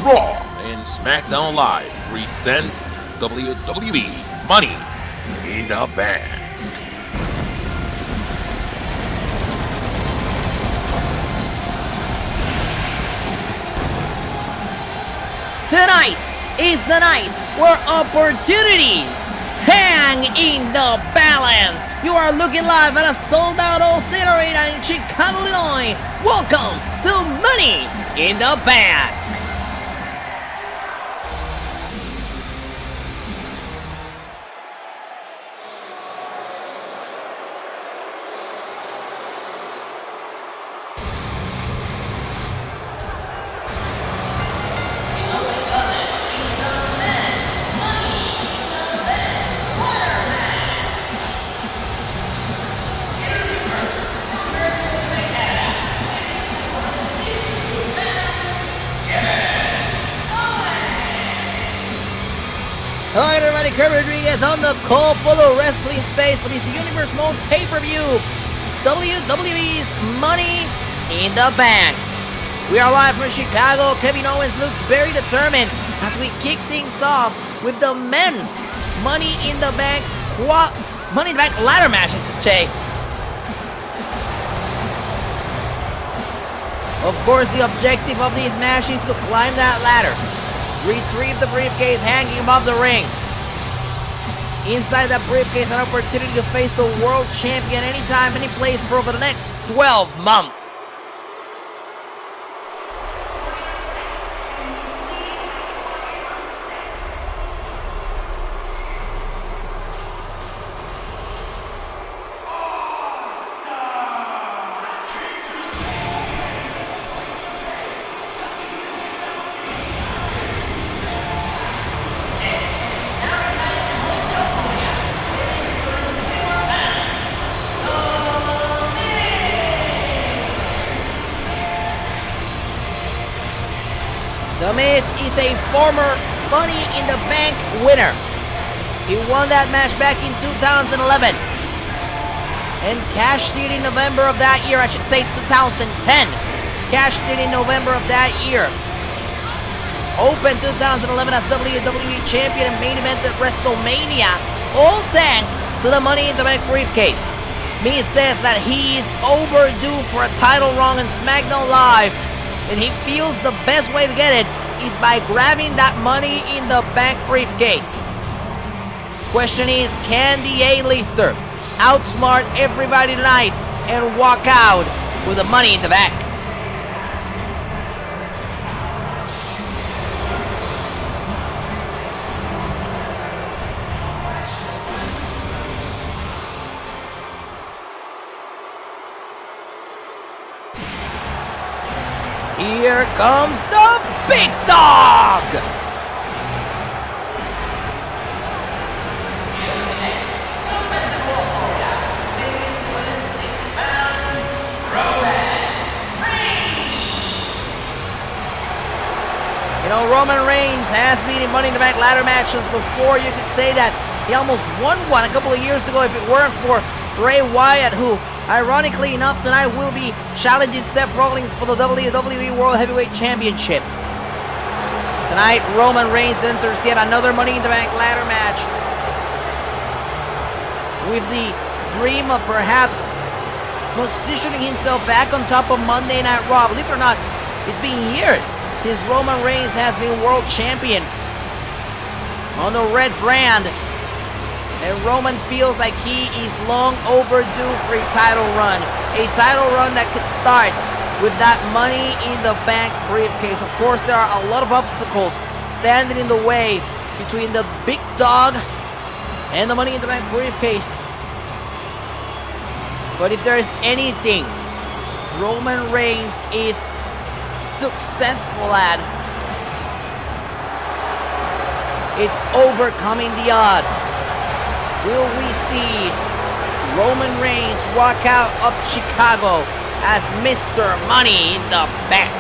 Raw and Smackdown Live present WWE Money in the Bank. Tonight is the night where opportunities hang in the balance. You are looking live at a sold-out All-State Arena in Chicago, Illinois. Welcome to Money in the Bank. Hello everybody, Kurt Rodriguez on the call for the Wrestling Space for this Universe Mode pay-per-view, WWE's Money in the Bank. We are live from Chicago. Kevin Owens looks very determined as we kick things off with the men's Money in the Bank ladder match, I should say. Of course, the objective of this match is to climb that ladder. Retrieve the briefcase hanging above the ring. Inside that briefcase, an opportunity to face the world champion anytime, any place for over the next 12 months. The Miz is a former Money in the Bank winner. He won that match back in 2011 and cashed in November of that year. I should say 2010. Cashed in November of that year. Opened 2011 as WWE Champion and main event at WrestleMania. All thanks to the Money in the Bank briefcase. Miz says that he is overdue for a title run in SmackDown Live, and he feels the best way to get it is by grabbing that Money in the Bank briefcase. Question is, can the A-lister outsmart everybody tonight and walk out with the Money in the Bank? Here comes the big dog! You know, Roman Reigns has been in Money in the Bank ladder matches before. You could say that he almost won one a couple of years ago if it weren't for Bray Wyatt, who, ironically enough, tonight will be challenging Seth Rollins for the WWE World Heavyweight Championship. Tonight, Roman Reigns enters yet another Money in the Bank ladder match with the dream of perhaps positioning himself back on top of Monday Night Raw. Believe it or not, it's been years since Roman Reigns has been world champion on the red brand. And Roman feels like he is long overdue for a title run. A title run that could start with that Money in the Bank briefcase. Of course, there are a lot of obstacles standing in the way between the big dog and the Money in the Bank briefcase. But if there is anything Roman Reigns is successful at, it's overcoming the odds. Will we see Roman Reigns walk out of Chicago as Mr. Money in the Bank?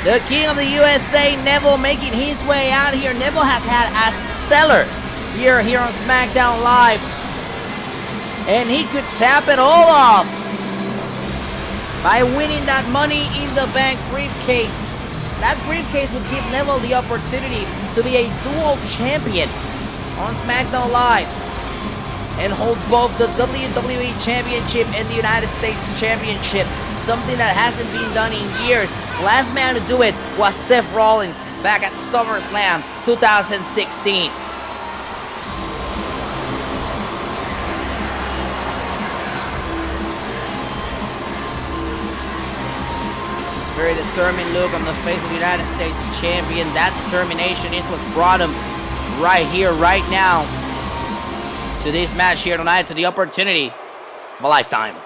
The King of the USA, Neville, making his way out here. Neville has had a stellar year here on Smackdown Live. And he could tap it all off by winning that Money in the Bank briefcase. That briefcase would give Neville the opportunity to be a dual champion on Smackdown Live and hold both the WWE Championship and the United States Championship, something that hasn't been done in years. Last man to do it was Seth Rollins back at SummerSlam 2016. Very determined look on the face of the United States Champion. That determination is what brought him right here, right now, to this match here tonight, to the opportunity of a lifetime.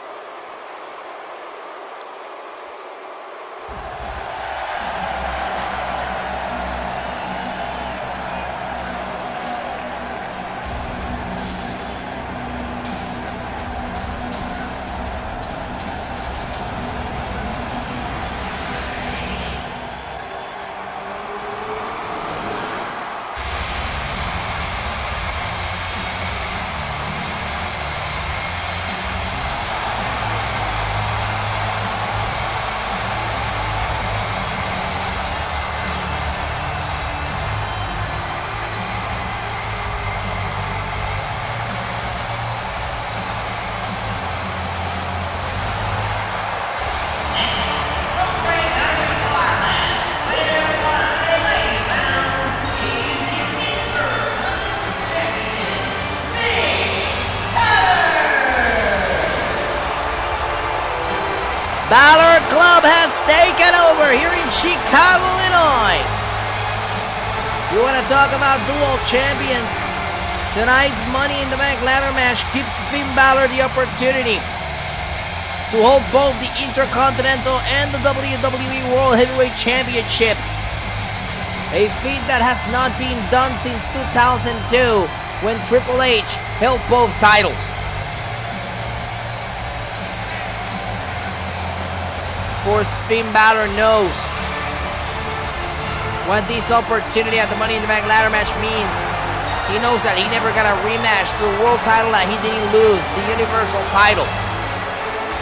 Balor Club has taken over here in Chicago, Illinois. You want to talk about dual champions? Tonight's Money in the Bank ladder match gives Finn Balor the opportunity to hold both the Intercontinental and the WWE World Heavyweight Championship. A feat that has not been done since 2002 when Triple H held both titles. Of course, Finn Balor knows what this opportunity at the Money in the Bank ladder match means. He knows that he never got a rematch to the world title that he didn't lose, the Universal title.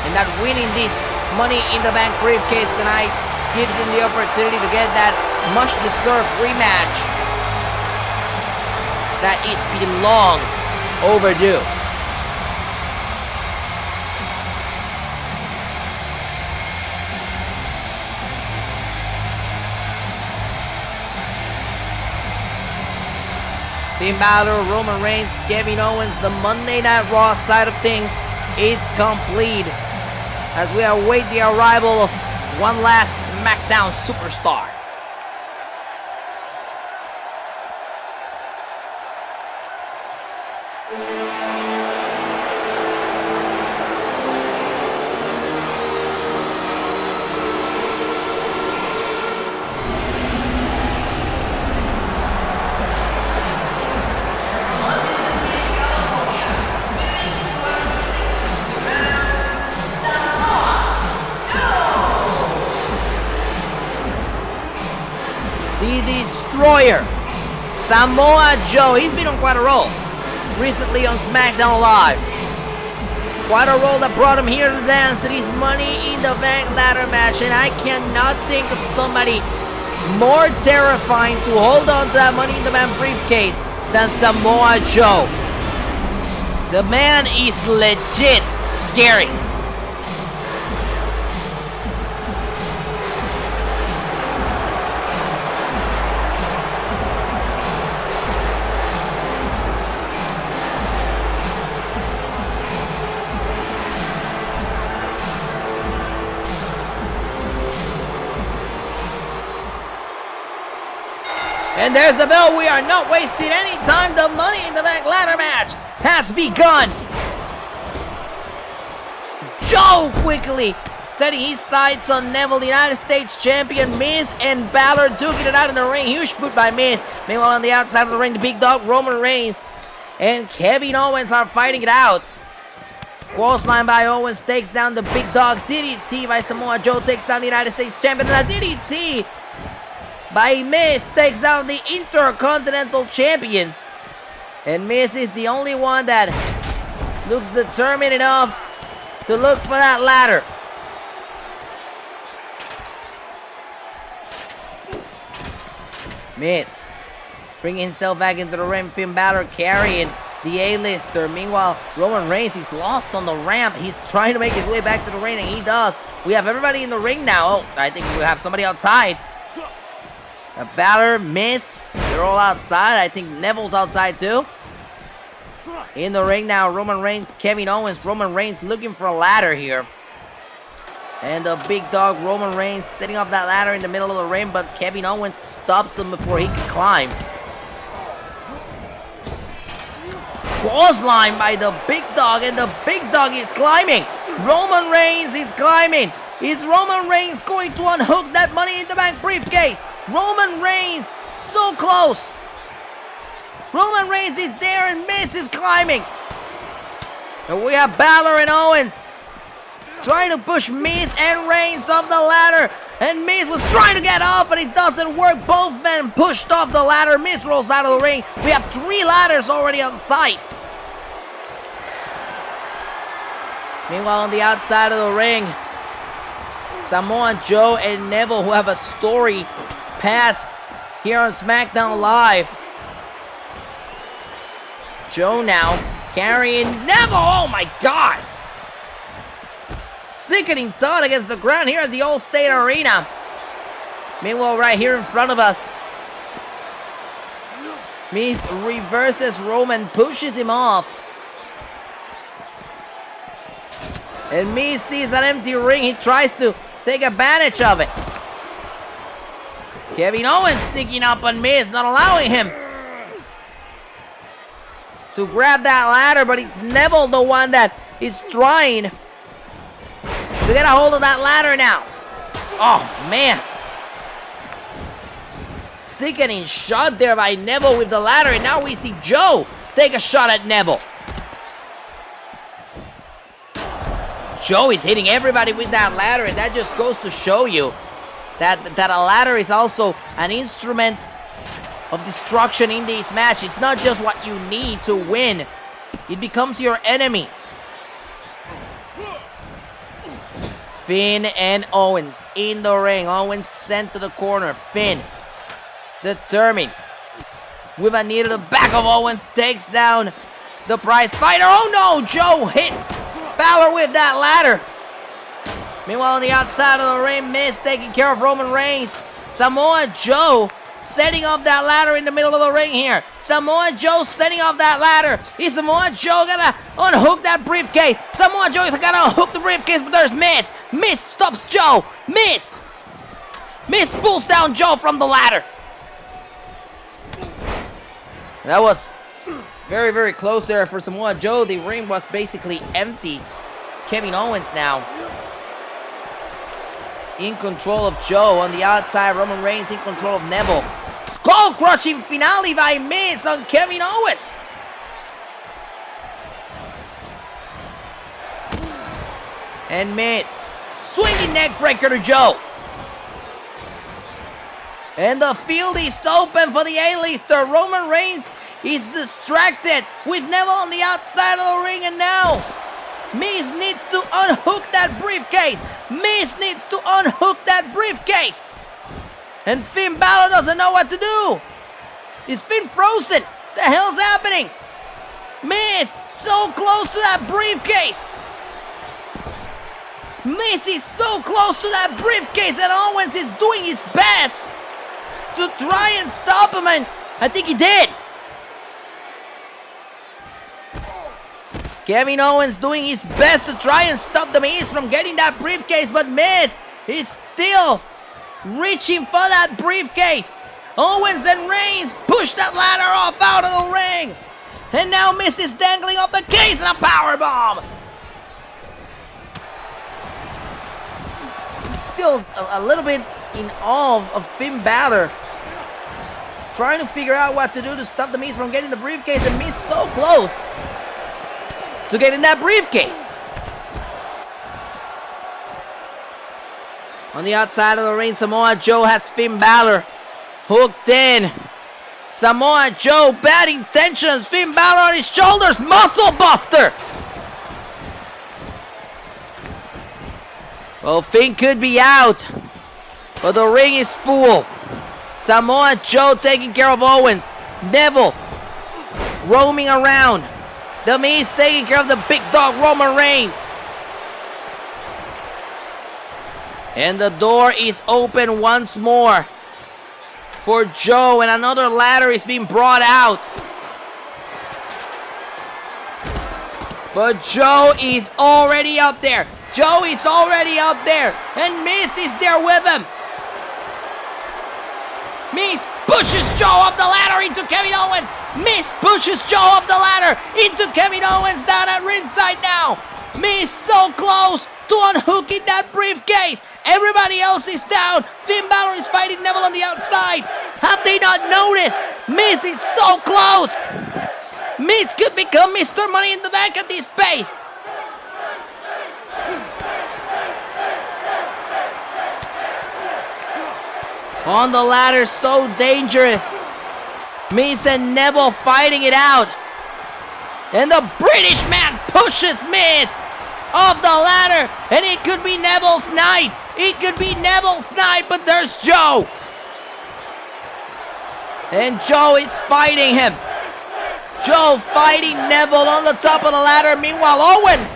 And that winning this Money in the Bank briefcase tonight gives him the opportunity to get that much-deserved rematch that is been long overdue. Finn Balor, Roman Reigns, Kevin Owens, the Monday Night Raw side of things is complete as we await the arrival of one last SmackDown superstar. The Destroyer, Samoa Joe. He's been on quite a roll recently on SmackDown Live. Quite a roll that brought him here to dance to this Money in the Bank ladder match, and I cannot think of somebody more terrifying to hold on to that Money in the Bank briefcase than Samoa Joe. The man is legit scary. And there's the bell. We are not wasting any time. The Money in the Bank ladder match has begun. Joe quickly setting his sights on Neville, the United States Champion. Miz and Balor duking it out in the ring. Huge boot by Miz. Meanwhile, on the outside of the ring, the big dog Roman Reigns and Kevin Owens are fighting it out. Clothesline by Owens takes down the big dog. DDT by Samoa Joe takes down the United States Champion. And a DDT by Miz takes down the Intercontinental Champion. And Miz is the only one that looks determined enough to look for that ladder. Miz bringing himself back into the ring. Finn Balor carrying the A-lister. Meanwhile, Roman Reigns is lost on the ramp. He's trying to make his way back to the ring, and he does. We have everybody in the ring now. Oh, I think we have somebody outside. Balor, Miz, they're all outside. I think Neville's outside too. In the ring now, Roman Reigns, Kevin Owens. Roman Reigns looking for a ladder here. And the big dog, Roman Reigns, setting up that ladder in the middle of the ring, but Kevin Owens stops him before he can climb. Clothesline by the big dog, and the big dog is climbing. Roman Reigns is climbing. Is Roman Reigns going to unhook that Money in the Bank briefcase? Roman Reigns, so close. Roman Reigns is there, and Miz is climbing. And we have Balor and Owens trying to push Miz and Reigns off the ladder. And Miz was trying to get off, but it doesn't work. Both men pushed off the ladder. Miz rolls out of the ring. We have 3 ladders already on site. Meanwhile, on the outside of the ring, Samoa Joe and Neville, who have a story past here on SmackDown Live. Joe now carrying Neville. Oh my God! Sickening thought against the ground here at the Allstate Arena. Meanwhile, right here in front of us, Miz reverses Roman, pushes him off. And Miz sees an empty ring. He tries to take advantage of it. Kevin Owens sneaking up on Miz, not allowing him to grab that ladder, but it's Neville the one that is trying to get a hold of that ladder now. Oh, man. Sickening shot there by Neville with the ladder, and now we see Joe take a shot at Neville. Joe is hitting everybody with that ladder, and that just goes to show you that a ladder is also an instrument of destruction in this match. It's not just what you need to win. It becomes your enemy. Finn and Owens in the ring. Owens sent to the corner. Finn, determined, with a knee to the back of Owens, takes down the prize fighter. Oh no, Joe hits Balor with that ladder. Meanwhile, on the outside of the ring, Miz taking care of Roman Reigns. Samoa Joe setting up that ladder in the middle of the ring here. Samoa Joe setting up that ladder. Is Samoa Joe gonna unhook that briefcase? Samoa Joe is gonna unhook the briefcase, but there's Miz. Miz stops Joe. Miz pulls down Joe from the ladder. That was very, very close there for Samoa Joe. The ring was basically empty. Kevin Owens now in control of Joe. On the outside, Roman Reigns in control of Neville. Skull-crushing finale by Miz on Kevin Owens. And Miz swinging neck breaker to Joe. And the field is open for the A-lister. Roman Reigns is distracted with Neville on the outside of the ring, and now Miz needs to unhook that briefcase. Miz needs to unhook that briefcase. And Finn Balor doesn't know what to do. He's been frozen. The hell's happening? Miz so close to that briefcase. Miz is so close to that briefcase, and Owens is doing his best to try and stop him, and I think he did. Kevin Owens doing his best to try and stop the Miz from getting that briefcase, but Miz is still reaching for that briefcase. Owens and Reigns push that ladder off out of the ring. And now Miz is dangling off the case and a powerbomb. Still a little bit in awe of Finn Balor, trying to figure out what to do to stop the Miz from getting the briefcase, and Miz so close to getting that briefcase. On the outside of the ring, Samoa Joe has Finn Balor Hooked in. Samoa Joe, bad intentions. Finn Balor on his shoulders. Muscle buster. Well, Finn could be out, but the ring is full. Samoa Joe taking care of Owens. Neville roaming around. The Miz taking care of the big dog Roman Reigns. And the door is open once more for Joe, and another ladder is being brought out. But Joe is already up there. Joe is already up there, and Miz is there with him. Miz pushes Joe up the ladder into Kevin Owens. Miz pushes Joe up the ladder into Kevin Owens down at ringside now. Miz so close to unhooking that briefcase. Everybody else is down. Finn Balor is fighting Neville on the outside. Have they not noticed? Miz is so close. Miz could become Mr. Money in the Bank at this pace. On the ladder, so dangerous. Miz and Neville fighting it out. And the British man pushes Miz off the ladder. And it could be Neville's night. It could be Neville's night, but there's Joe. And Joe is fighting him. Joe fighting Neville on the top of the ladder. Meanwhile, Owens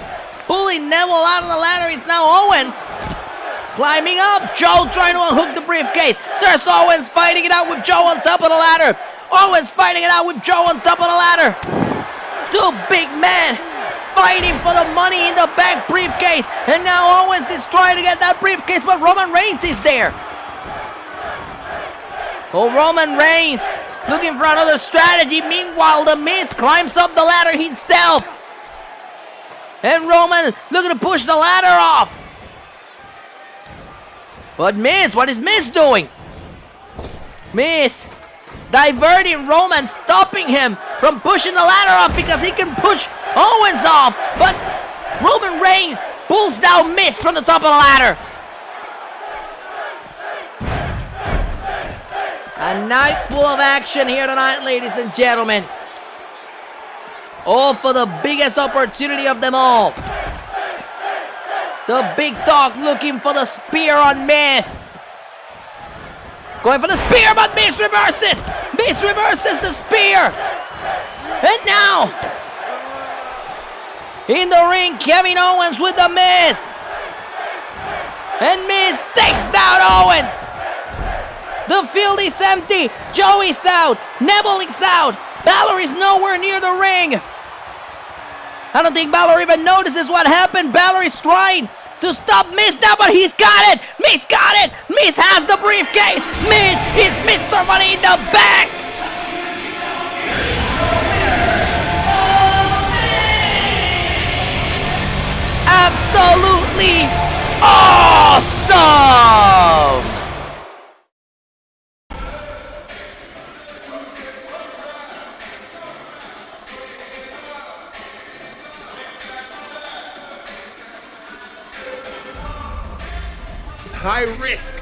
pulling Neville out of the ladder. It's now Owens climbing up. Joe trying to unhook the briefcase. There's Owens fighting it out with Joe on top of the ladder. Owens fighting it out with Joe on top of the ladder. Two big men fighting for the Money in the Bank briefcase. And now Owens is trying to get that briefcase, but Roman Reigns is there. Oh, Roman Reigns looking for another strategy. Meanwhile, The Miz climbs up the ladder himself. And Roman looking to push the ladder off. But Miz, what is Miz doing? Miz diverting Roman, stopping him from pushing the ladder off because he can push Owens off. But Roman Reigns pulls down Miz from the top of the ladder. A night full of action here tonight, ladies and gentlemen. All for the biggest opportunity of them all. The big dog looking for the spear on Miz. Going for the spear, but Miz reverses. Miz reverses the spear. And now, in the ring, Kevin Owens with the Miz. And Miz takes down Owens. The field is empty. Joe is out. Neville is out. Balor is nowhere near the ring. I don't think Balor even notices what happened. Balor is trying to stop Miz now, but he's got it. Miz got it. Miz has the briefcase. Miz is Mr. Money in the Bank. Absolutely awesome. High risk.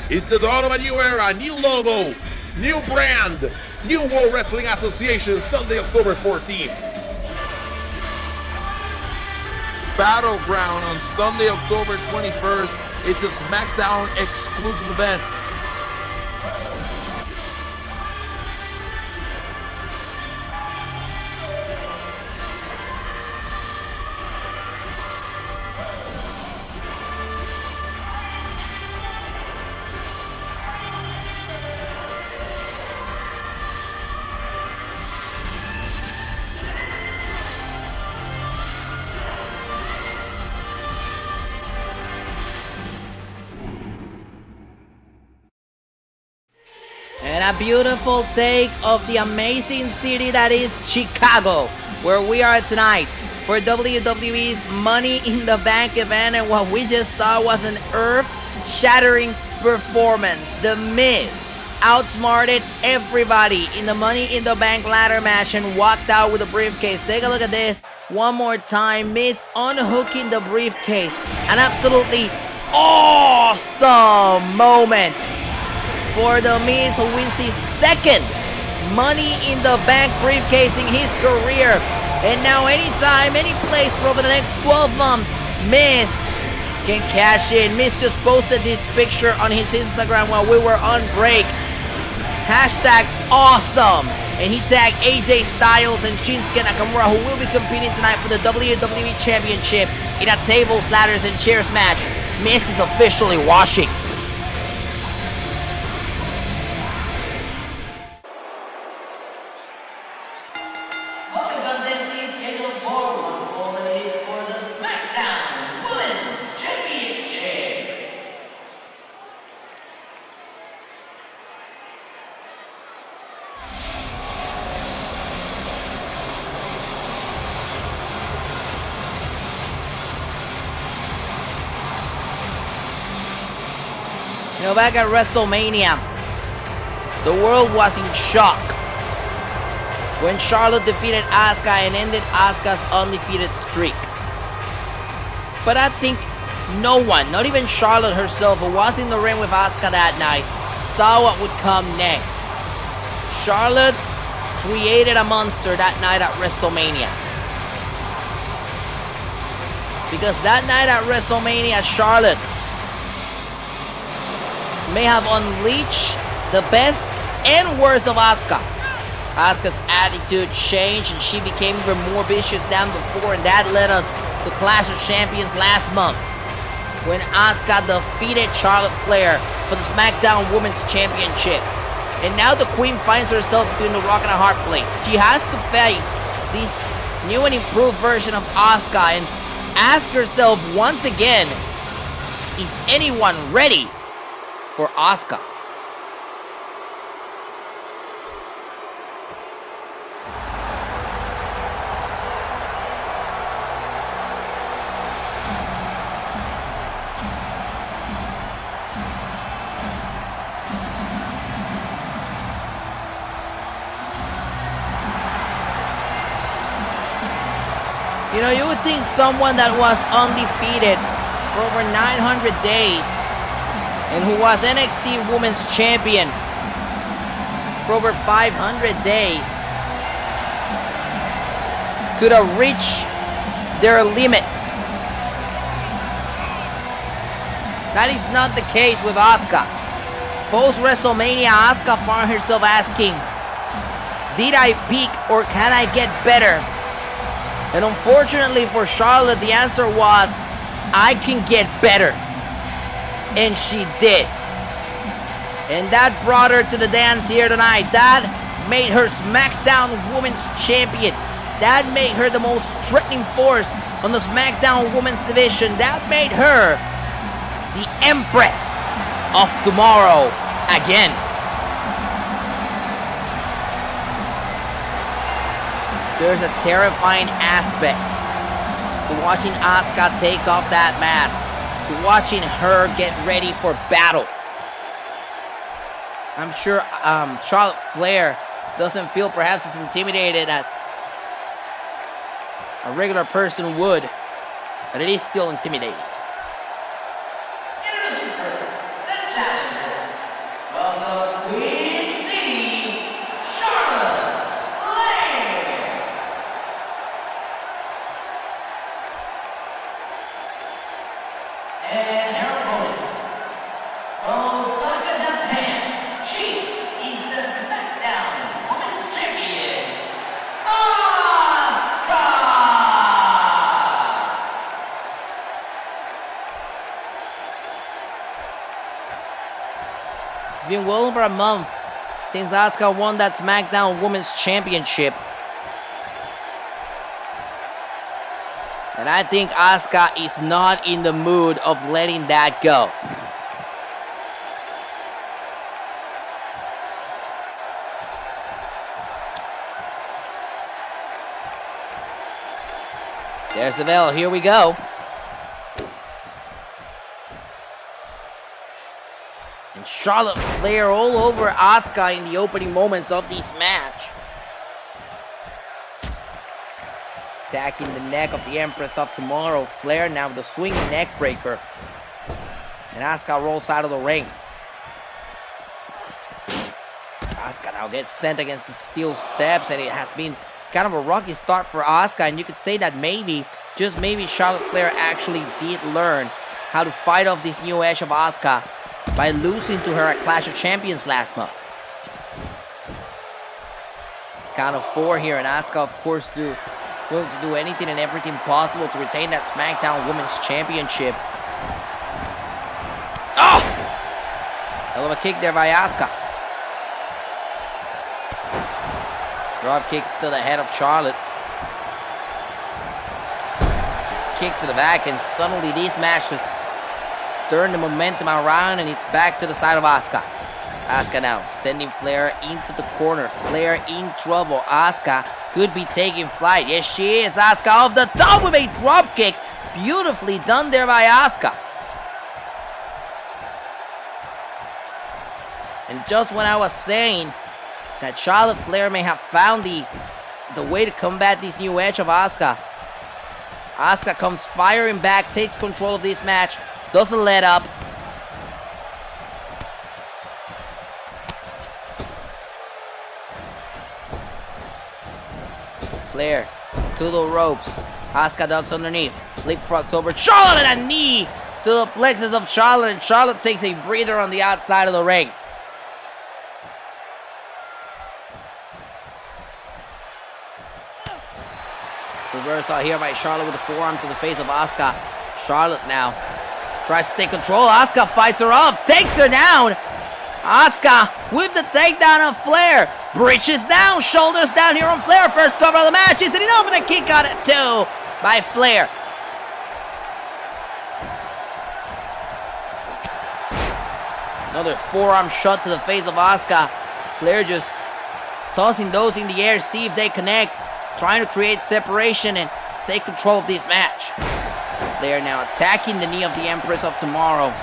It's the dawn of a new era, new logo, new brand, new World Wrestling Association, Sunday, October 14th. Battleground on Sunday, October 21st. It's a Smackdown exclusive event. And a beautiful take of the amazing city that is Chicago, where we are tonight for WWE's Money in the Bank event. And what we just saw was an earth-shattering performance. The Miz outsmarted everybody in the Money in the Bank ladder match and walked out with a briefcase. Take a look at this one more time. Miz unhooking the briefcase. An absolutely awesome moment. for The Miz, who wins his second Money in the Bank briefcase in his career. And now anytime, any place for over the next 12 months, Miz can cash in. Miz just posted this picture on his Instagram while we were on break. Hashtag awesome. And he tagged AJ Styles and Shinsuke Nakamura, who will be competing tonight for the WWE Championship in a tables, ladders, and chairs match. Miz is officially washing. Moving on, this is scheduled for 4 minutes for the Smackdown Women's Championship. You know, back at WrestleMania, the world was in shock when Charlotte defeated Asuka and ended Asuka's undefeated streak. But I think no one, not even Charlotte herself, who was in the ring with Asuka that night, saw what would come next. Charlotte created a monster that night at WrestleMania. Because that night at WrestleMania, Charlotte may have unleashed the best and worst of Asuka. Asuka's attitude changed and she became even more vicious than before, and that led us to Clash of Champions last month when Asuka defeated Charlotte Flair for the Smackdown Women's Championship. And now the Queen finds herself between the rock and a hard place. She has to face this new and improved version of Asuka and ask herself once again, is anyone ready for Asuka? You know, you would think someone that was undefeated for over 900 days and who was NXT Women's Champion for over 500 days could have reached their limit. That is not the case with Asuka. Post WrestleMania, Asuka found herself asking, did I peak or can I get better? And unfortunately for Charlotte, the answer was, I can get better. And she did. And that brought her to the dance here tonight. That made her SmackDown Women's Champion. That made her the most threatening force on the SmackDown Women's division. That made her the Empress of Tomorrow again. There's a terrifying aspect to watching Asuka take off that mask, to watching her get ready for battle. I'm sure Charlotte Flair doesn't feel perhaps as intimidated as a regular person would, but it is still intimidating. It's been well over a month since Asuka won that SmackDown Women's Championship. And I think Asuka is not in the mood of letting that go. There's the bell. Here we go. And Charlotte Flair all over Asuka in the opening moments of this match. Attacking the neck of the Empress of Tomorrow. Flair now with a swinging neck breaker. And Asuka rolls out of the ring. Asuka now gets sent against the steel steps, and it has been kind of a rocky start for Asuka, and you could say that maybe, just maybe, Charlotte Flair actually did learn how to fight off this new edge of Asuka by losing to her at Clash of Champions last month. Count of 4 here, and Asuka, of course, willing to do anything and everything possible to retain that SmackDown Women's Championship. Oh! Hell of a kick there by Asuka. Drop kicks to the head of Charlotte. Kick to the back, and suddenly these matches turn the momentum around, and it's back to the side of Asuka. Asuka now sending Flair into the corner. Flair in trouble. Asuka could be taking flight. Yes, she is. Asuka off the top with a drop kick. Beautifully done there by Asuka. And just when I was saying that Charlotte Flair may have found the way to combat this new edge of Asuka, Asuka comes firing back, takes control of this match, doesn't let up. Flair to the ropes. Asuka ducks underneath. Leapfrogs over Charlotte, and a knee to the plexus of Charlotte, and Charlotte takes a breather on the outside of the ring. Reversal here by Charlotte with a forearm to the face of Asuka. Charlotte now tries to take control. Asuka fights her off, takes her down. Asuka with the takedown of Flair. Bridges down, shoulders down here on Flair. First cover of the match. Isn't enough, and a kick out at 2 by Flair. Another forearm shot to the face of Asuka. Flair just tossing those in the air, see if they connect. Trying to create separation and take control of this match. Flair now attacking the knee of the Empress of Tomorrow.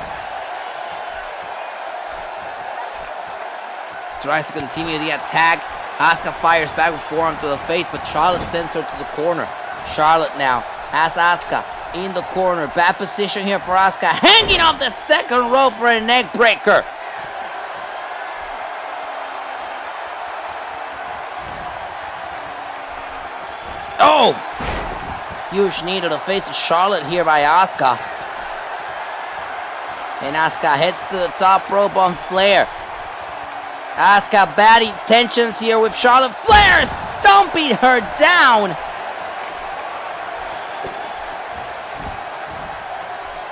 Tries to continue the attack. Asuka fires back with forearm to the face, but Charlotte sends her to the corner. Charlotte now has Asuka in the corner. Bad position here for Asuka. Hanging off the second rope for a neck breaker. Oh! Huge knee to the face of Charlotte here by Asuka. And Asuka heads to the top rope on Flair. Asuka bad intentions here with Charlotte. Flair stomping her down.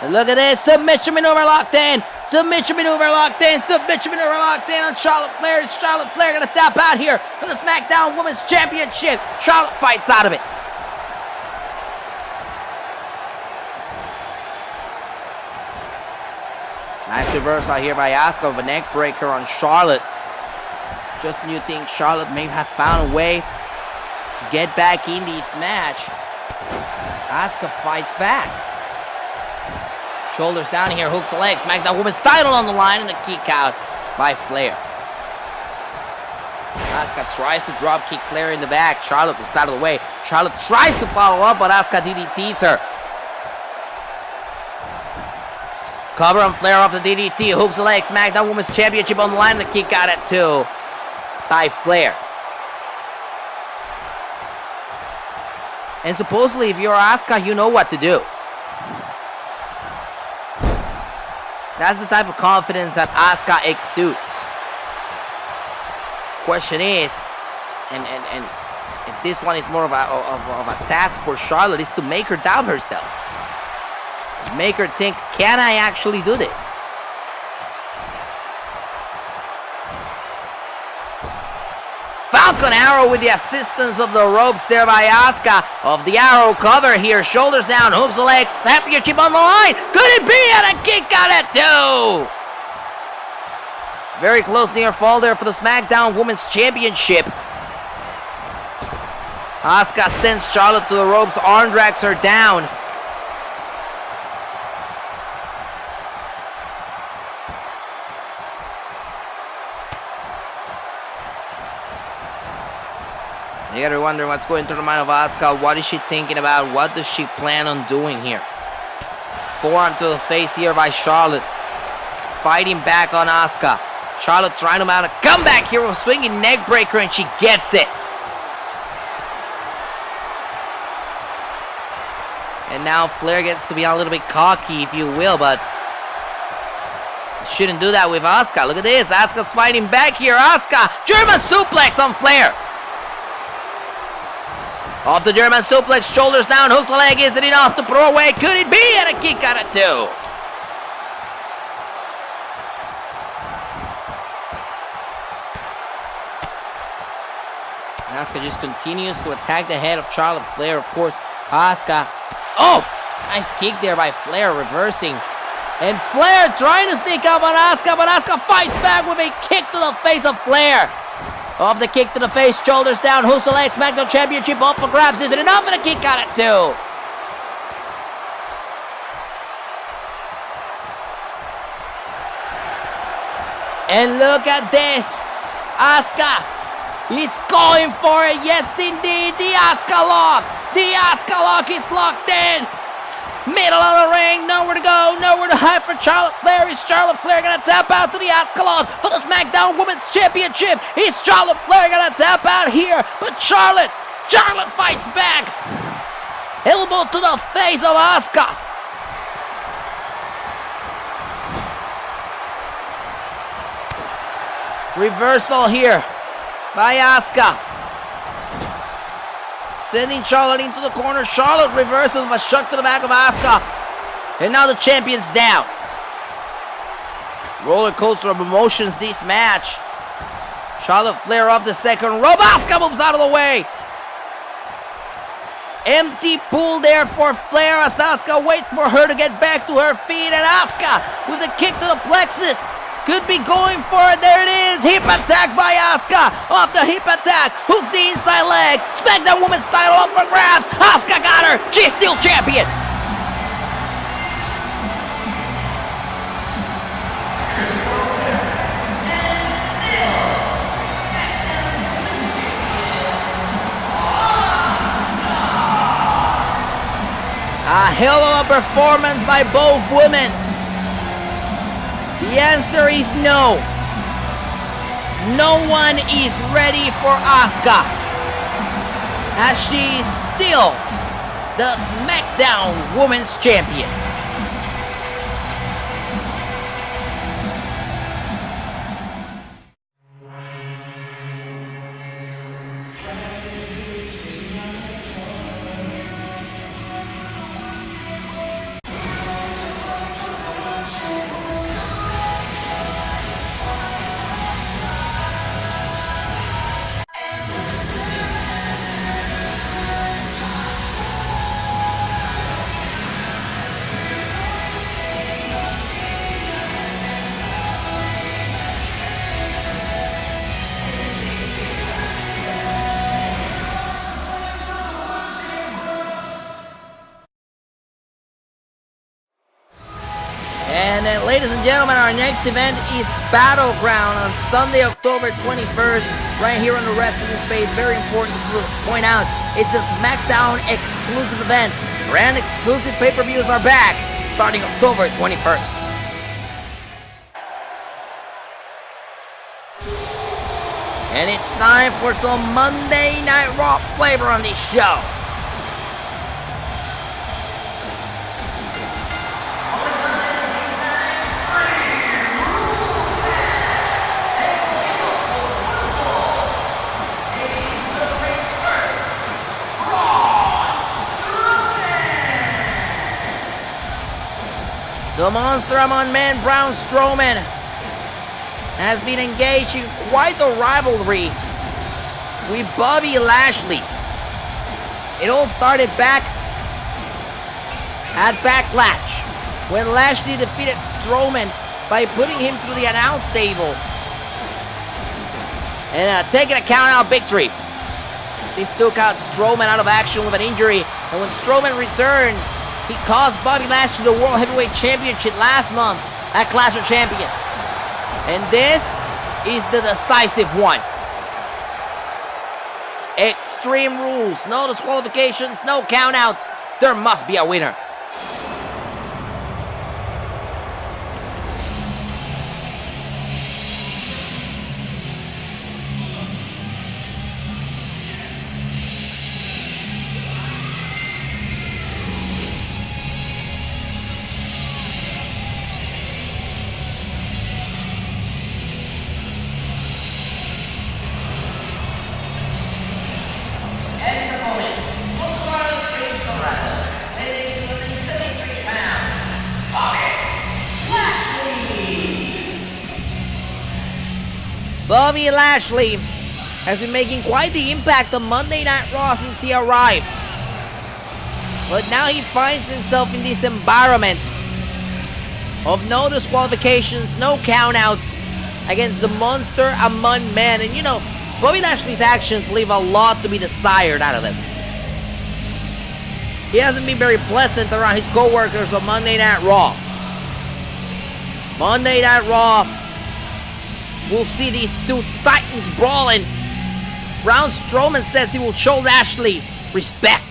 And look at this. Submission maneuver locked in. Submission maneuver locked in. Submission maneuver locked in on Charlotte Flair. Is Charlotte Flair going to tap out here for the SmackDown Women's Championship? Charlotte fights out of it. Nice reversal here by Asuka with a neck breaker on Charlotte. Just when you think Charlotte may have found a way to get back in this match, Asuka fights back. Shoulders down here, hooks the legs. SmackDown Women's title on the line, and a kick out by Flair. Asuka tries to drop kick Flair in the back. Charlotte was out of the way. Charlotte tries to follow up, but Asuka DDTs her. Cover on Flair off the DDT. Hooks the leg. SmackDown Women's Championship on the line, and a kick out at 2 by Flair. And supposedly, if you're Asuka, you know what to do. That's the type of confidence that Asuka exudes. Question is, and this one is more of a task for Charlotte, is to make her doubt herself. Make her think, can I actually do this? Falcon Arrow with the assistance of the ropes there by Asuka. Of the arrow cover here. Shoulders down, hooks the legs, championship on the line. Could it be? And a kick out at 2. Very close near fall there for the SmackDown Women's Championship. Asuka sends Charlotte to the ropes, arm drags her down. You gotta wonder what's going through the mind of Asuka. What is she thinking about? What does she plan on doing here? Forearm to the face here by Charlotte. Fighting back on Asuka. Charlotte trying to mount a comeback here with a swinging neck breaker, and she gets it. And now Flair gets to be a little bit cocky, if you will, but shouldn't do that with Asuka. Look at this. Asuka's fighting back here. Asuka, German suplex on Flair. Off the German suplex, shoulders down, hooks the leg. Is it enough to throw away? Could it be? And a kick out of 2. Asuka just continues to attack the head of Charlotte Flair. Of course, Asuka. Oh, nice kick there by Flair, reversing. And Flair trying to sneak up on Asuka, but Asuka fights back with a kick to the face of Flair. Off the kick to the face, shoulders down, who's the leg, Smackdown Championship up for grabs. Is it enough? And a kick out at 2. And look at this. Asuka is going for it. Yes, indeed. The Asuka lock. The Asuka lock is locked in. Middle of the ring, nowhere to go, nowhere to hide for Charlotte Flair. Is Charlotte Flair gonna tap out to the Asuka lock for the Smackdown Women's Championship? Is Charlotte Flair gonna tap out here? But Charlotte fights back. Elbow to the face of Asuka. Reversal here by Asuka. Sending Charlotte into the corner. Charlotte reverses with a shot to the back of Asuka. And now the champion's down. Roller coaster of emotions this match. Charlotte Flair off the second rope. Asuka moves out of the way. Empty pool there for Flair as Asuka waits for her to get back to her feet. And Asuka with a kick to the plexus. Could be going for it. There it is. Hip attack by Asuka. Off the hip attack. Hooks the inside leg. Smackdown Women's title up for grabs. Asuka got her. She's still champion. A hell of a performance by both women. The answer is no. No one is ready for Asuka, as she is still the SmackDown Women's Champion. And then, ladies and gentlemen, our next event is Battleground on Sunday, October 21st, right here on the Wrestling Space. Very important to point out, it's a SmackDown exclusive event. Brand exclusive pay-per-views are back, starting October 21st. And it's time for some Monday Night Raw flavor on this show. The Monster Among Men, Braun Strowman, has been engaged in quite a rivalry with Bobby Lashley. It all started back at Backlash, when Lashley defeated Strowman by putting him through the announce table and taking a count-out victory. This took out Strowman out of action with an injury, and when Strowman returned, he cost Bobby Lashley the World Heavyweight Championship last month at Clash of Champions. And this is the decisive one. Extreme Rules, no disqualifications, no countouts. There must be a winner. Bobby Lashley has been making quite the impact on Monday Night Raw since he arrived. But now he finds himself in this environment of no disqualifications, no countouts against the monster among men. And you know, Bobby Lashley's actions leave a lot to be desired out of him. He hasn't been very pleasant around his co-workers on Monday Night Raw. Monday Night Raw, we'll see these two titans brawling. Braun Strowman says he will show Lashley respect.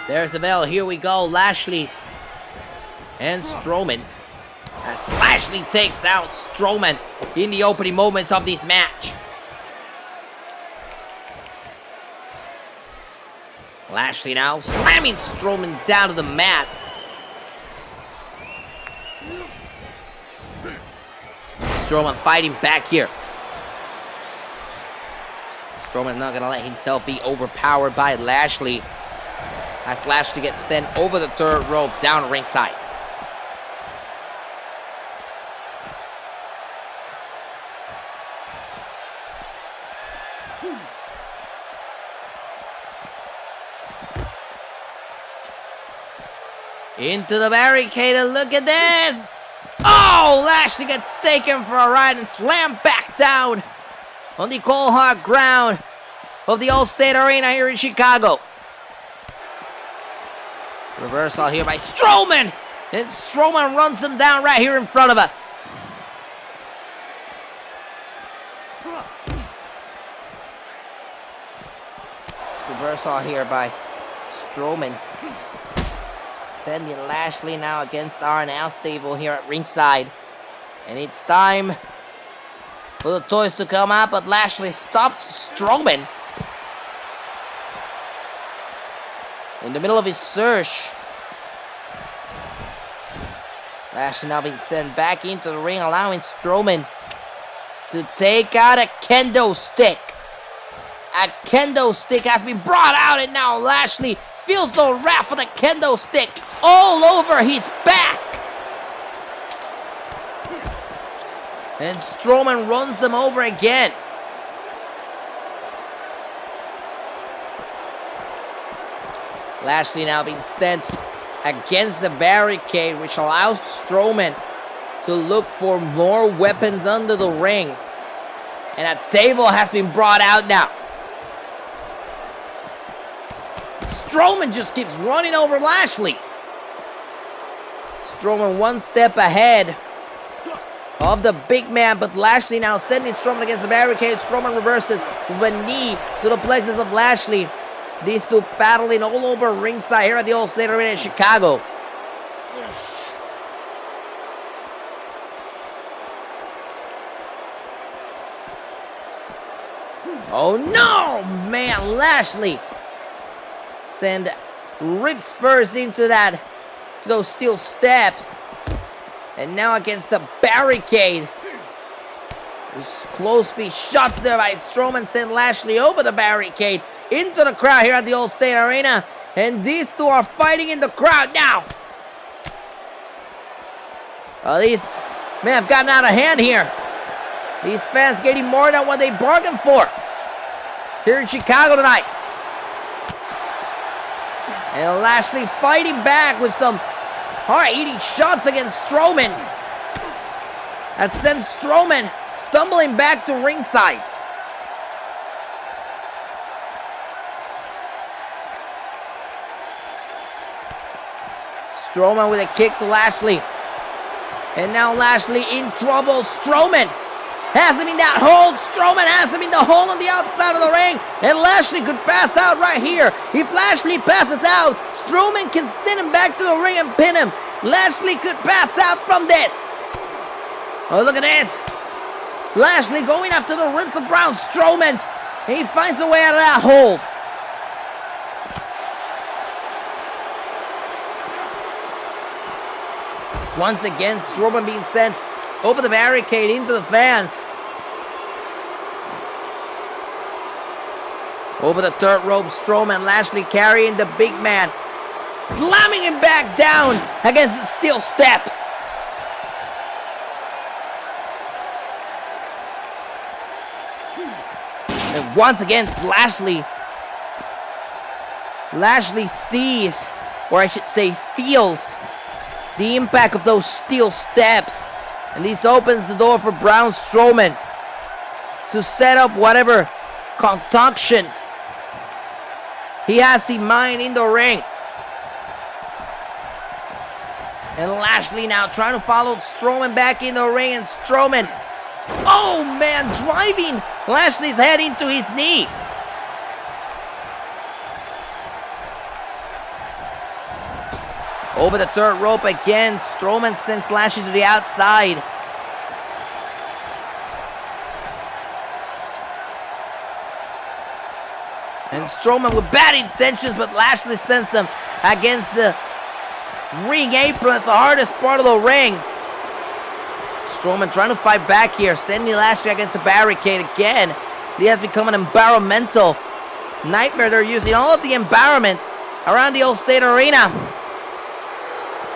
There's the bell. Here we go. Lashley and Strowman. As Lashley takes out Strowman in the opening moments of this match. Lashley now slamming Strowman down to the mat. Strowman fighting back here. Strowman not gonna let himself be overpowered by Lashley. As Lashley gets sent over the third rope down ringside. Into the barricade, and look at this! Oh, Lashley gets taken for a ride and slammed back down on the cold hard ground of the Allstate Arena here in Chicago. Reversal here by Strowman! And Strowman runs him down right here in front of us. Reversal here by Strowman. Sending Lashley now against our announce table here at ringside. And it's time for the toys to come out, but Lashley stops Strowman in the middle of his surge. Lashley now being sent back into the ring, allowing Strowman to take out a kendo stick. A kendo stick has been brought out, and now Lashley feels the wrath of the kendo stick all over his back. And Strowman runs him over again. Lashley now being sent against the barricade, which allows Strowman to look for more weapons under the ring. And a table has been brought out now. Strowman just keeps running over Lashley. Strowman one step ahead of the big man, but Lashley now sending Strowman against the barricade. Strowman reverses with a knee to the plexus of Lashley. These two battling all over ringside here at the Allstate Arena in Chicago. Oh no, man, Lashley rips first into those steel steps, and now against the barricade. Those close feet shots there by Strowman send Lashley over the barricade into the crowd here at the Allstate Arena, and these two are fighting in the crowd now. Well, these may have gotten out of hand here. These fans getting more than what they bargained for here in Chicago tonight. And Lashley fighting back with some hard-hitting shots against Strowman. That sends Strowman stumbling back to ringside. Strowman with a kick to Lashley. And now Lashley in trouble. Strowman has him in that hold. Strowman has him in the hold on the outside of the ring. And Lashley could pass out right here. If Lashley passes out, Strowman can send him back to the ring and pin him. Lashley could pass out from this. Oh, look at this. Lashley going after the ribs of Braun Strowman. And he finds a way out of that hold. Once again, Strowman being sent over the barricade into the fans. Over the third rope, Strowman, Lashley carrying the big man, slamming him back down against the steel steps. And once again, Lashley sees, or I should say feels, the impact of those steel steps. And this opens the door for Braun Strowman to set up whatever concoction he has in mind in the ring. And Lashley now trying to follow Strowman back in the ring, and Strowman, oh man, driving Lashley's head into his knee. Over the third rope again, Strowman sends Lashley to the outside. And Strowman with bad intentions, but Lashley sends him against the ring apron. That's the hardest part of the ring. Strowman trying to fight back here, sending Lashley against the barricade again. He has become an environmental nightmare. They're using all of the environment around the Allstate Arena.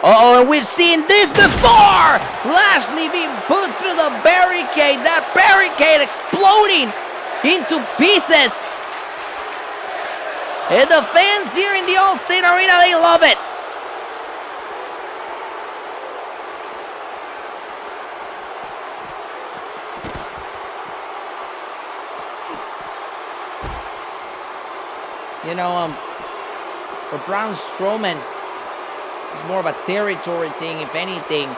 And we've seen this before! Lashley being put through the barricade. That barricade exploding into pieces. And the fans here in the Allstate Arena, they love it. You know, for Braun Strowman, it's more of a territory thing, if anything.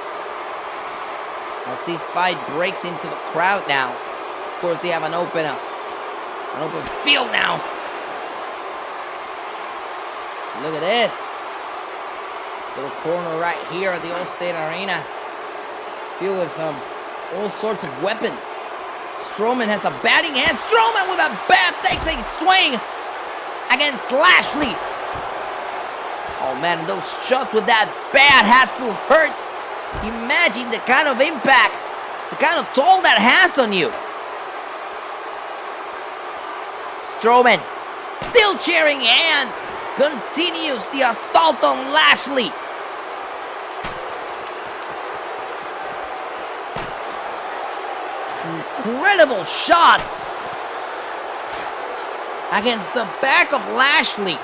As this fight breaks into the crowd now. Of course, they have an open field now. Look at this. Little corner right here at the Allstate Arena. Filled with all sorts of weapons. Strowman has a batting hand. Strowman with a bat takes a swing against Lashley. Oh man, those shots with that bat had to hurt. Imagine the kind of impact, the kind of toll that has on you. Strowman, still cheering and continues the assault on Lashley. Incredible shots against the back of Lashley.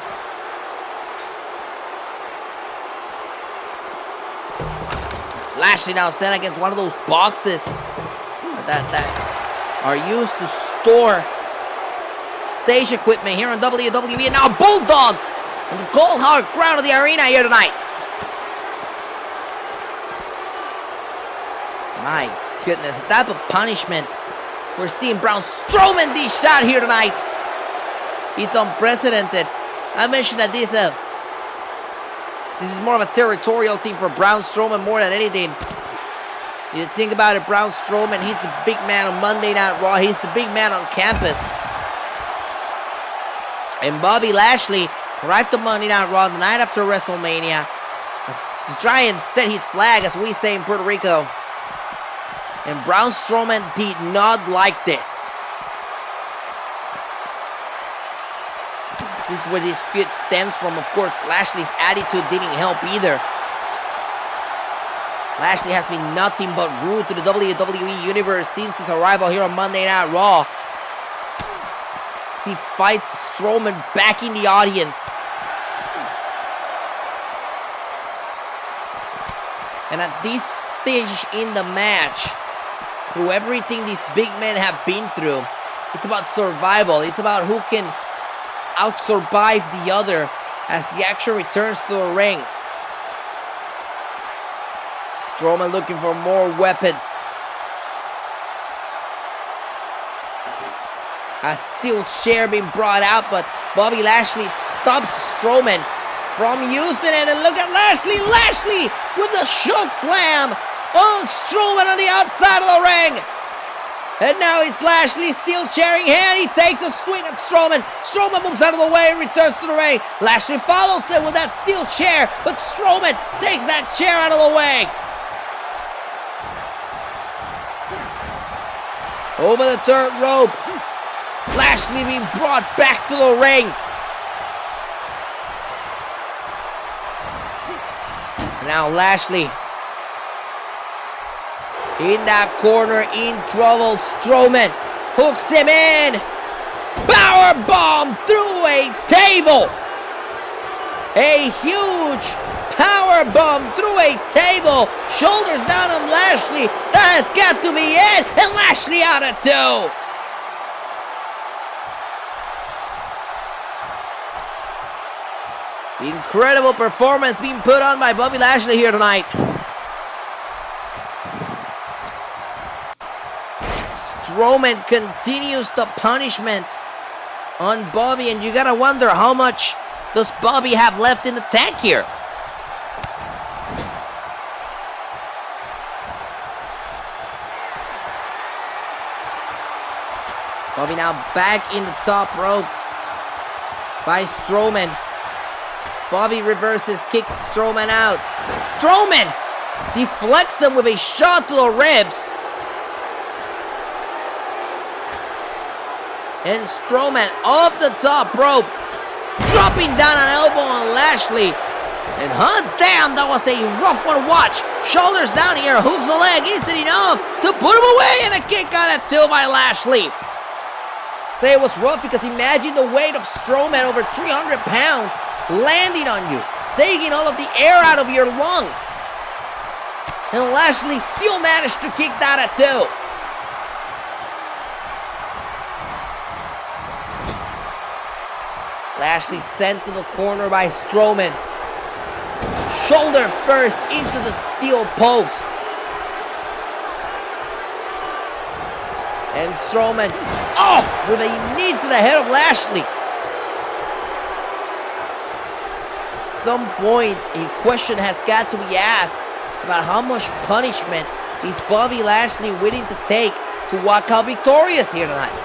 Lashley now sent against one of those boxes that are used to store stage equipment here on WWE. And now Bulldog on the cold hard ground of the arena here tonight. My goodness, the type of punishment we're seeing Braun Strowman dish out here tonight is unprecedented. I mentioned that this is more of a territorial thing for Braun Strowman more than anything. You think about it, Braun Strowman, he's the big man on Monday Night Raw. He's the big man on campus. And Bobby Lashley arrived to Monday Night Raw the night after WrestleMania to try and set his flag, as we say in Puerto Rico. And Braun Strowman did not like this. This is where this feud stems from. Of course, Lashley's attitude didn't help either. Lashley has been nothing but rude to the WWE Universe since his arrival here on Monday Night Raw. He fights Strowman back in the audience. And at this stage in the match, through everything these big men have been through, it's about survival. It's about who can out-survive the other as the action returns to the ring. Strowman looking for more weapons. A steel chair being brought out, but Bobby Lashley stops Strowman from using it. And look at Lashley! Lashley with the choke slam on Strowman on the outside of the ring. And now it's Lashley still cheering here. He takes a swing at Strowman. Strowman moves out of the way and returns to the ring. Lashley follows it with that steel chair, but Strowman takes that chair out of the way. Over the third rope. Lashley being brought back to the ring. Now Lashley in that corner, in trouble. Strowman hooks him in. Power bomb through a table. A huge power bomb through a table. Shoulders down on Lashley. That has got to be it. And Lashley out at 2. Incredible performance being put on by Bobby Lashley here tonight. Strowman continues the punishment on Bobby, and you gotta wonder how much does Bobby have left in the tank here. Bobby now back in the top rope by Strowman. Bobby reverses, kicks Strowman out. Strowman deflects him with a shot to the ribs. And Strowman off the top rope, dropping down an elbow on Lashley. And hot damn, that was a rough one to watch. Shoulders down here, hooks the leg, is it enough to put him away? And a kick out at 2 by Lashley. Say it was rough because imagine the weight of Strowman, over 300 pounds, landing on you, taking all of the air out of your lungs. And Lashley still managed to kick that at 2. Lashley sent to the corner by Strowman. Shoulder first into the steel post. And Strowman, with a knee to the head of Lashley. Some point, a question has got to be asked about how much punishment is Bobby Lashley willing to take to walk out victorious here tonight.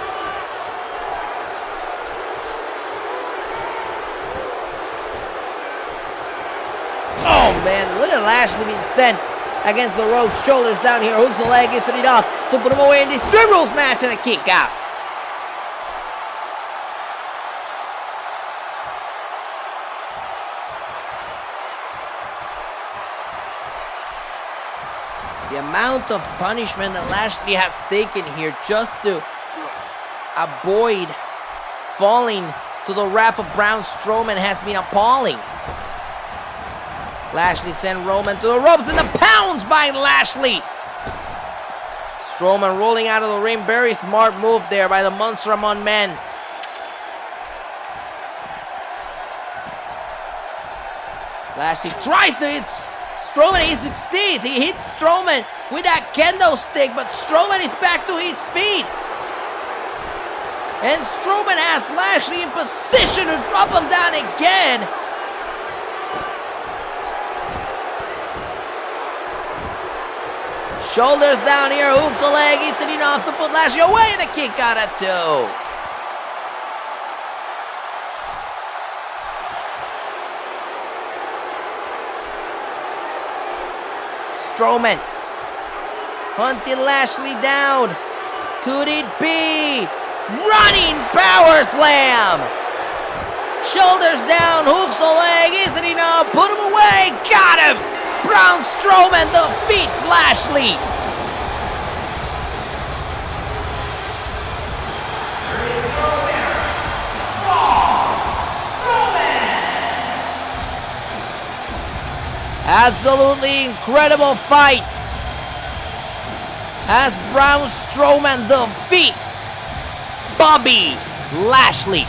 Oh man, look at Lashley being sent against the ropes, shoulders down here, hooks the leg, isn't enough to put him away in this Extreme Rules match, and a kick out. The amount of punishment that Lashley has taken here just to avoid falling to the wrath of Braun Strowman has been appalling. Lashley sent Roman to the ropes, and the pounds by Lashley. Strowman rolling out of the ring. Very smart move there by the Monster Among Men. Lashley tries to hit Strowman. He succeeds. He hits Strowman with that kendo stick, but Strowman is back to his feet. And Strowman has Lashley in position to drop him down again. Shoulders down here, hooks the leg, isn't enough to put Lashley away, and a kick out at 2. Strowman hunting Lashley down. Could it be? Running power slam. Shoulders down, hooks the leg, isn't enough, put him away, got him. Braun Strowman defeats Lashley. Absolutely incredible fight as Braun Strowman defeats Bobby Lashley.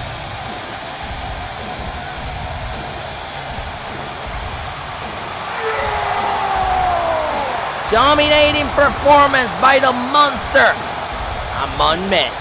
Dominating performance by the Monster Among Men.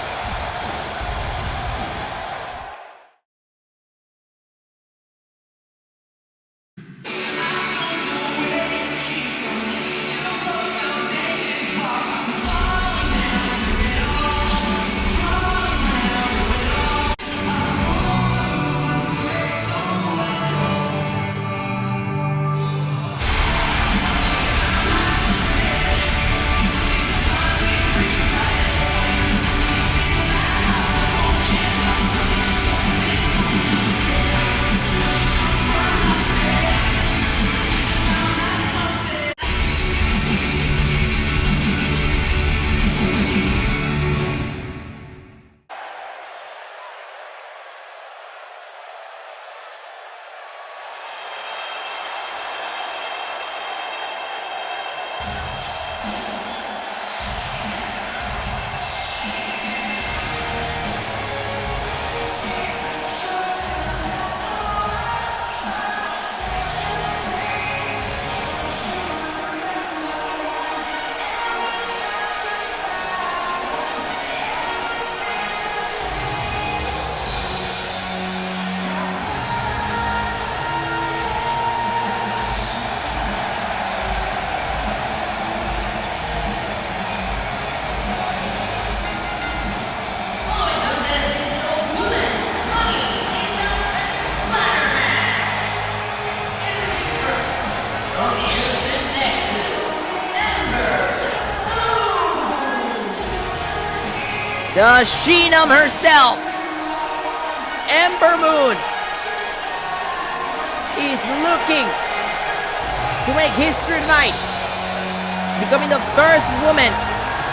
The Sheenum herself, Ember Moon, is looking to make history tonight, becoming the first woman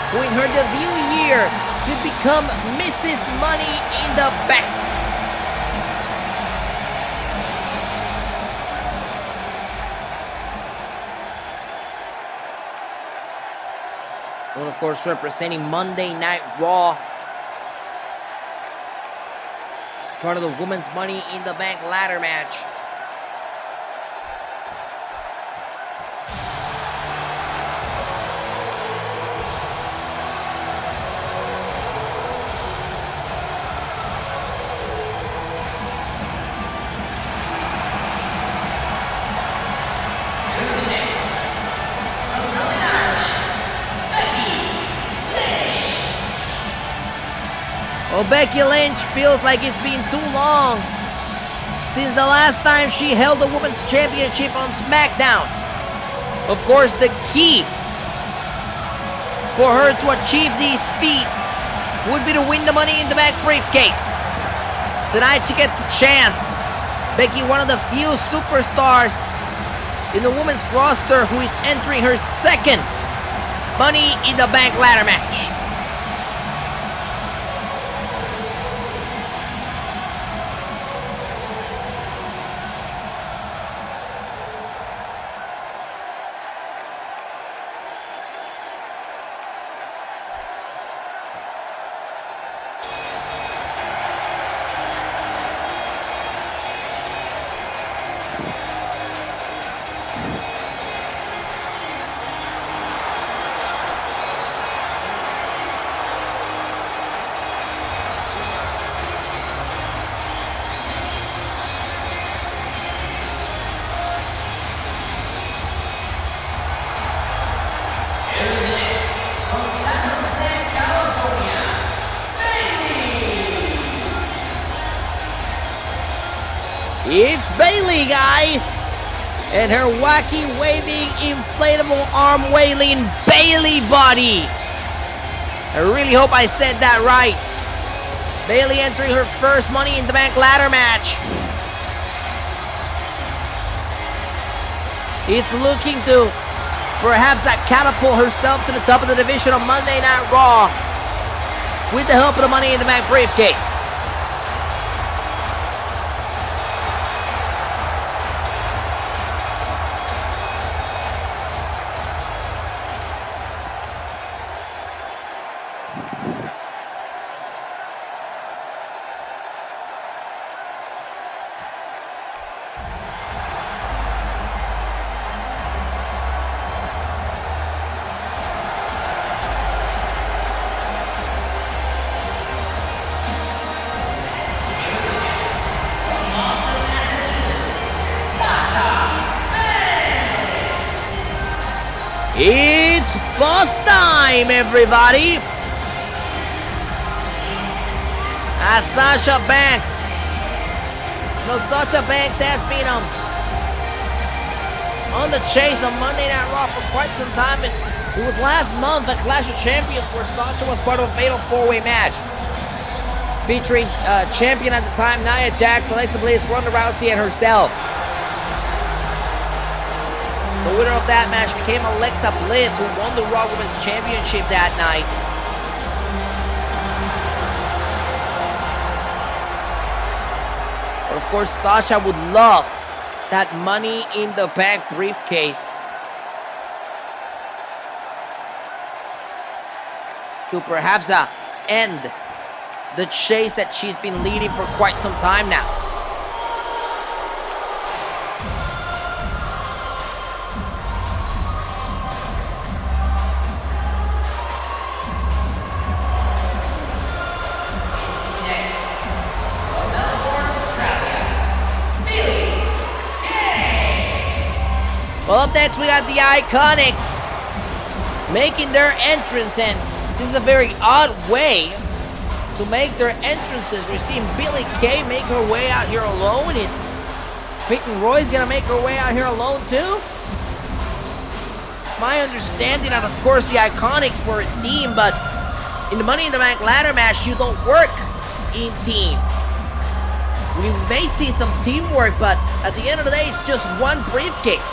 who in her debut year to become Mrs. Money in the Bank. And of course, representing Monday Night Raw, it's part of the Women's Money in the Bank ladder match. Well, Becky Lynch feels like it's been too long since the last time she held the Women's Championship on Smackdown. Of course, the key for her to achieve these feats would be to win the Money in the Bank briefcase. Tonight she gets a chance. Becky, one of the few superstars in the women's roster who is entering her second Money in the Bank ladder match. It's Bayley, guys, and her wacky waving inflatable arm wailing Bayley body. I really hope I said that right. Bayley entering her first Money in the Bank ladder match. Is looking to perhaps catapult herself to the top of the division on Monday Night Raw with the help of the Money in the Bank briefcase. It's boss time, everybody! As Sasha Banks. Sasha Banks has been on the chase on Monday Night Raw for quite some time. It was last month at Clash of Champions where Sasha was part of a fatal four-way match featuring champion at the time, Nia Jax, Alexa Bliss, Ronda Rousey, and herself. The winner of that match became Alexa Bliss, who won the Raw Women's Championship that night. But of course, Sasha would love that Money in the Bank briefcase to perhaps end the chase that she's been leading for quite some time now. Well, up next we got the Iconics making their entrance, and this is a very odd way to make their entrances. We're seeing Billie Kay make her way out here alone, and Peyton Roy's gonna make her way out here alone too. My understanding, and of course the Iconics were a team, but in the Money in the Bank ladder match, you don't work in teams. We may see some teamwork, but at the end of the day, it's just one briefcase.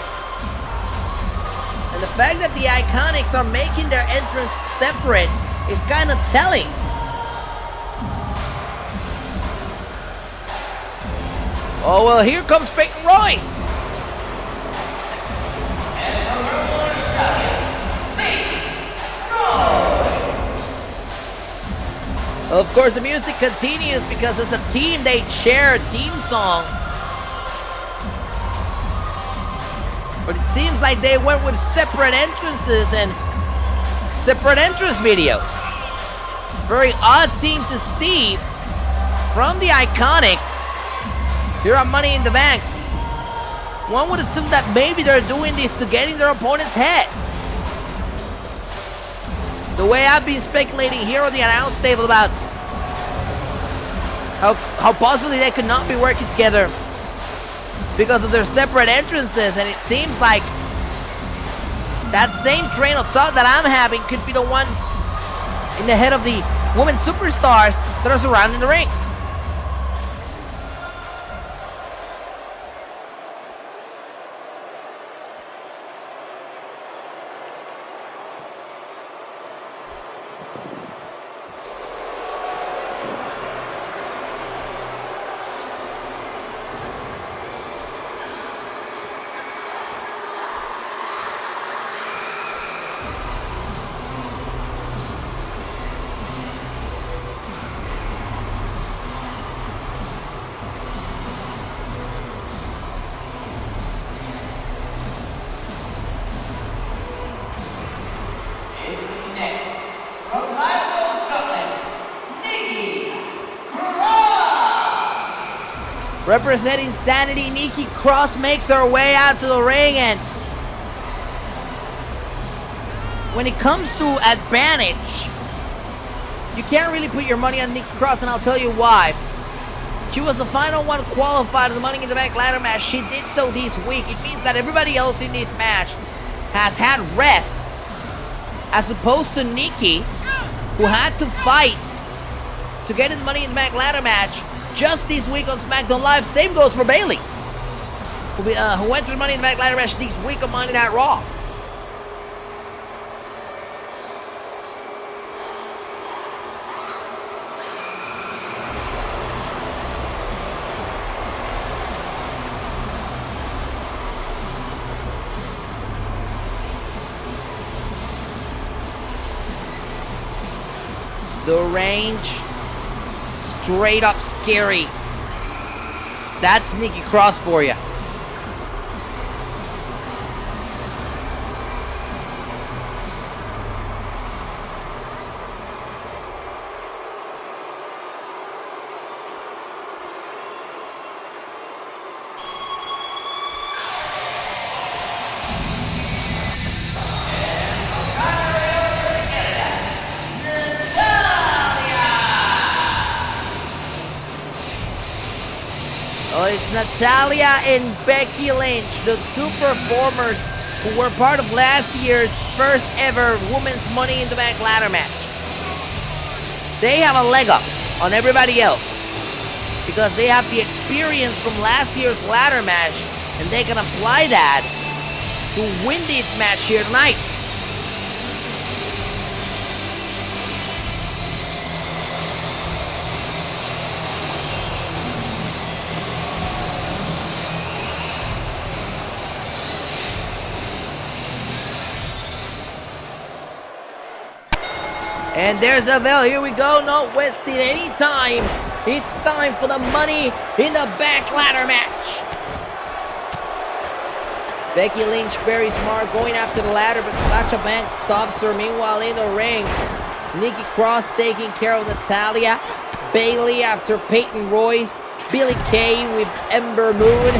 And the fact that the Iconics are making their entrance separate is kind of telling. Oh, well, here comes Peyton Royce. Of course, the music continues because as a team, they share a theme song. But it seems like they went with separate entrances and separate entrance videos. Very odd thing to see from the Iconics here on Money in the Bank. One would assume that maybe they're doing this to get in their opponent's head. The way I've been speculating here on the announce table about how possibly they could not be working together because of their separate entrances, and it seems like that same train of thought that I'm having could be the one in the head of the women superstars that are surrounding the ring. Representing Sanity, Nikki Cross makes her way out to the ring, and when it comes to advantage, you can't really put your money on Nikki Cross, and I'll tell you why. She was the final one qualified for the Money in the Bank ladder match. She did so this week. It means that everybody else in this match has had rest, as opposed to Nikki, who had to fight to get in the Money in the Bank ladder match just this week on Smackdown Live. Same goes for Bayley, who went to the Money in the Bank ladder match this week on Monday Night Raw. The range, straight up scary. That's Nikki Cross for you. It's Natalya and Becky Lynch, the two performers who were part of last year's first ever Women's Money in the Bank ladder match. They have a leg up on everybody else because they have the experience from last year's ladder match, and they can apply that to win this match here tonight. And there's a bell. Here we go. Not wasting any time. It's time for the Money in the Bank ladder match. Becky Lynch, very smart, going after the ladder, but Sasha Banks stops her. Meanwhile, in the ring, Nikki Cross taking care of Natalya. Bayley after Peyton Royce. Billie Kay with Ember Moon.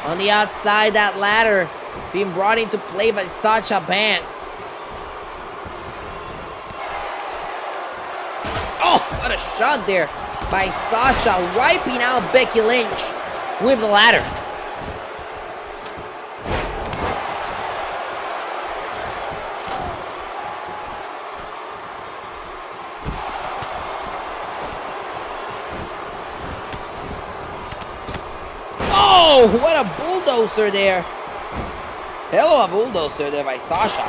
On the outside, that ladder being brought into play by Sasha Banks. Oh, what a shot there by Sasha, wiping out Becky Lynch with the ladder. what a bulldozer there. Hell of a bulldozer there by Sasha.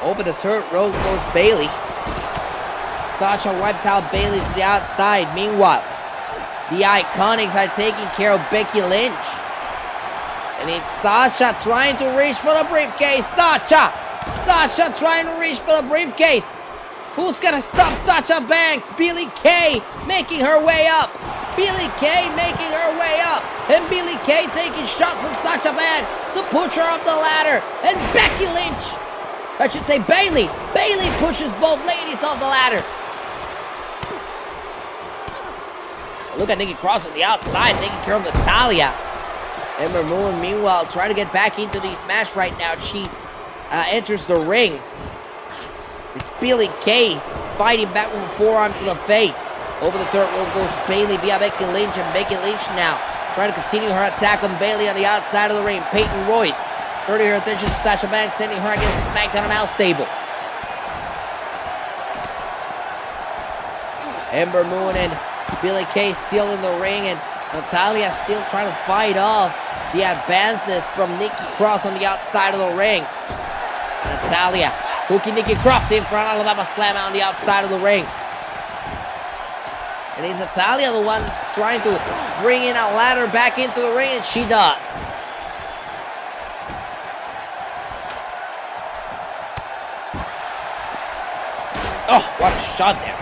Over the third rope goes Bayley. Sasha wipes out Bayley to the outside. Meanwhile, the Iconics are taking care of Becky Lynch. And it's Sasha trying to reach for the briefcase. Sasha trying to reach for the briefcase. Who's gonna stop Sasha Banks? Billie Kay making her way up. Billie Kay making her way up. And Billie Kay taking shots on Sasha Banks to push her up the ladder. And Becky Lynch, I should say Bayley. Bayley pushes both ladies off the ladder. Look at Nikki Cross on the outside taking care of Natalya. Ember Moon, meanwhile, trying to get back into this match right now. She enters the ring. It's Billie Kay fighting back with a forearm to the face. Over the third rope goes Bayley via Becky Lynch, and Becky Lynch now trying to continue her attack on Bayley on the outside of the ring. Peyton Royce turning her attention to Sasha Banks, sending her against the Smackdown Announce table. Ember Moon and Billie Kay still in the ring, and Natalya still trying to fight off the advances from Nikki Cross on the outside of the ring. Natalya hooking Nikki Cross in for an Alabama Slam on the outside of the ring. And is Natalya the one that's trying to bring in a ladder back into the ring? And she does. Oh, what a shot there.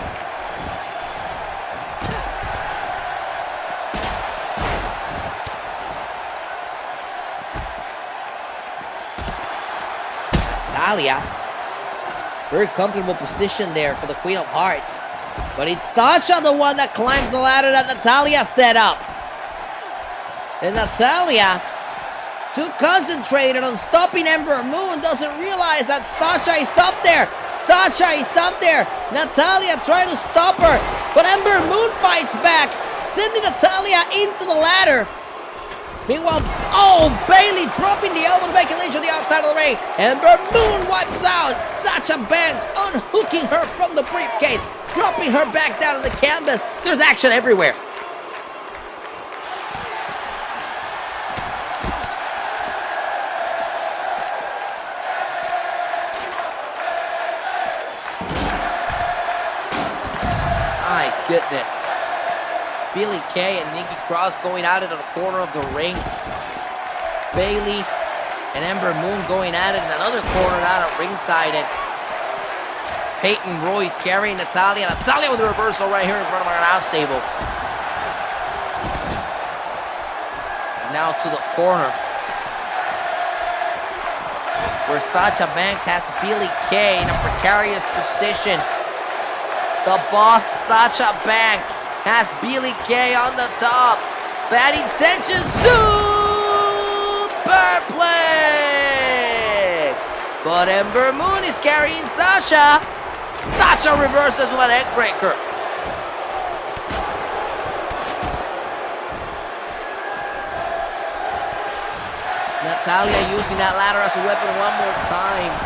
Natalya, very comfortable position there for the Queen of Hearts. But it's Sasha the one that climbs the ladder that Natalya set up. And Natalya, too concentrated on stopping Ember Moon, doesn't realize that Sasha is up there. Sasha is up there. Natalya trying to stop her. But Ember Moon fights back, sending Natalya into the ladder. Meanwhile, Bayley dropping the elbow to Becky Lynch on the outside of the ring. Ember Moon wipes out Sasha Banks, unhooking her from the briefcase, dropping her back down to the canvas. There's action everywhere. My goodness. Billie Kay and Nikki Cross going at it in the corner of the ring. Bayley and Ember Moon going at it in another corner out of ringside. And Peyton Royce carrying Natalya. Natalya with a reversal right here in front of our announce table. And now to the corner, where Sasha Banks has Billie Kay in a precarious position. The boss, Sasha Banks, has Billie Kay on the top. Bad intention superplex. But Ember Moon is carrying Sasha. Sasha reverses with an egg breaker. Natalya using that ladder as a weapon one more time.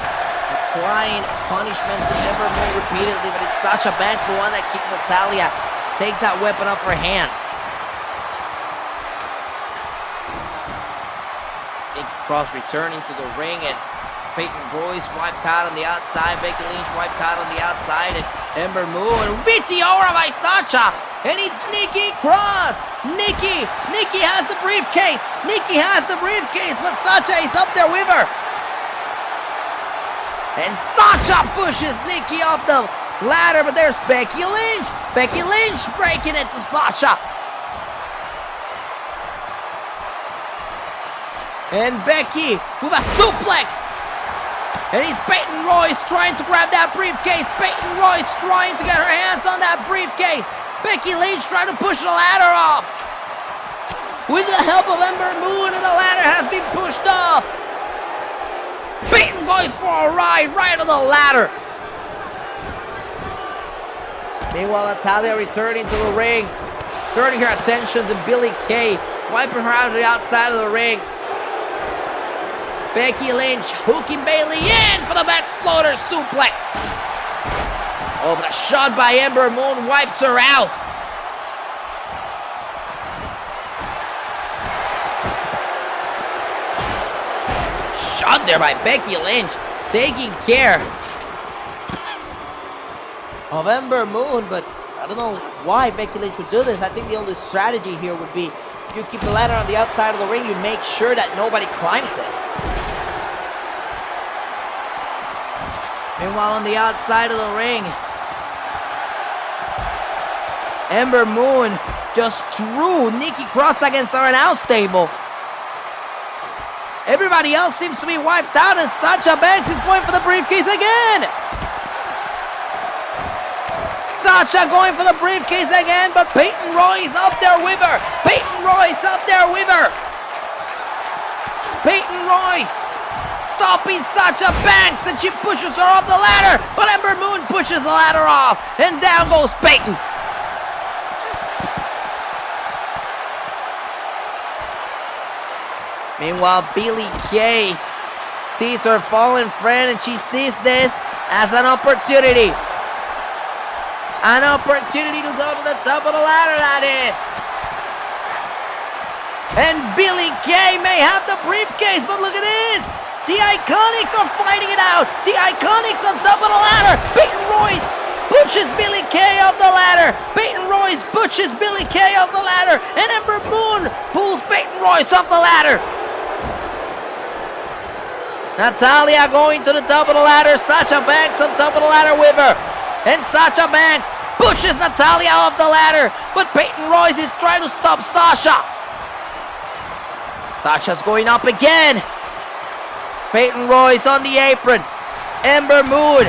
Applying punishment to Ember Moon repeatedly, but it's Sasha Banks the one that kicks Natalya. Takes that weapon off her hands. Nikki Cross returning to the ring, and Peyton Royce wiped out on the outside. Becky Lynch wiped out on the outside, and Ember Moon Meteora by Sasha, and it's Nikki Cross. Nikki has the briefcase. Nikki has the briefcase, but Sasha is up there with her. And Sasha pushes Nikki off the ladder, but there's Becky Lynch. Becky Lynch breaking it to Sasha. And Becky with a suplex. And it's Peyton Royce trying to grab that briefcase. Peyton Royce trying to get her hands on that briefcase. Becky Lynch trying to push the ladder off. With the help of Ember Moon, and the ladder has been pushed off. Peyton goes for a ride right on the ladder. Meanwhile, Natalya returning to the ring, turning her attention to Billie Kay, wiping her out to the outside of the ring. Becky Lynch hooking Bayley in for the Exploder suplex. Oh, but a shot by Ember Moon wipes her out. spot there by Becky Lynch, taking care of Ember Moon, but I don't know why Becky Lynch would do this. I think the only strategy here would be you keep the ladder on the outside of the ring, you make sure that nobody climbs it. Meanwhile, on the outside of the ring, Ember Moon just threw Nikki Cross against our announce table. Everybody else seems to be wiped out, and Sasha Banks is going for the briefcase again. Sasha going for the briefcase again, but Peyton Royce up there with her. Peyton Royce up there with her. Peyton Royce stopping Sasha Banks, and she pushes her off the ladder, but Ember Moon pushes the ladder off, and down goes Peyton. Meanwhile, Billie Kay sees her fallen friend, and she sees this as an opportunity. An opportunity to go to the top of the ladder, that is. And Billie Kay may have the briefcase, but look at this. The Iconics are fighting it out. The Iconics on top of the ladder. Peyton Royce pushes Billie Kay off the ladder. Peyton Royce pushes Billie Kay off the ladder. And Ember Moon pulls Peyton Royce off the ladder. Natalya going to the top of the ladder. Sasha Banks on top of the ladder with her. And Sasha Banks pushes Natalya off the ladder. But Peyton Royce is trying to stop Sasha. Sasha's going up again. Peyton Royce on the apron. Ember Moon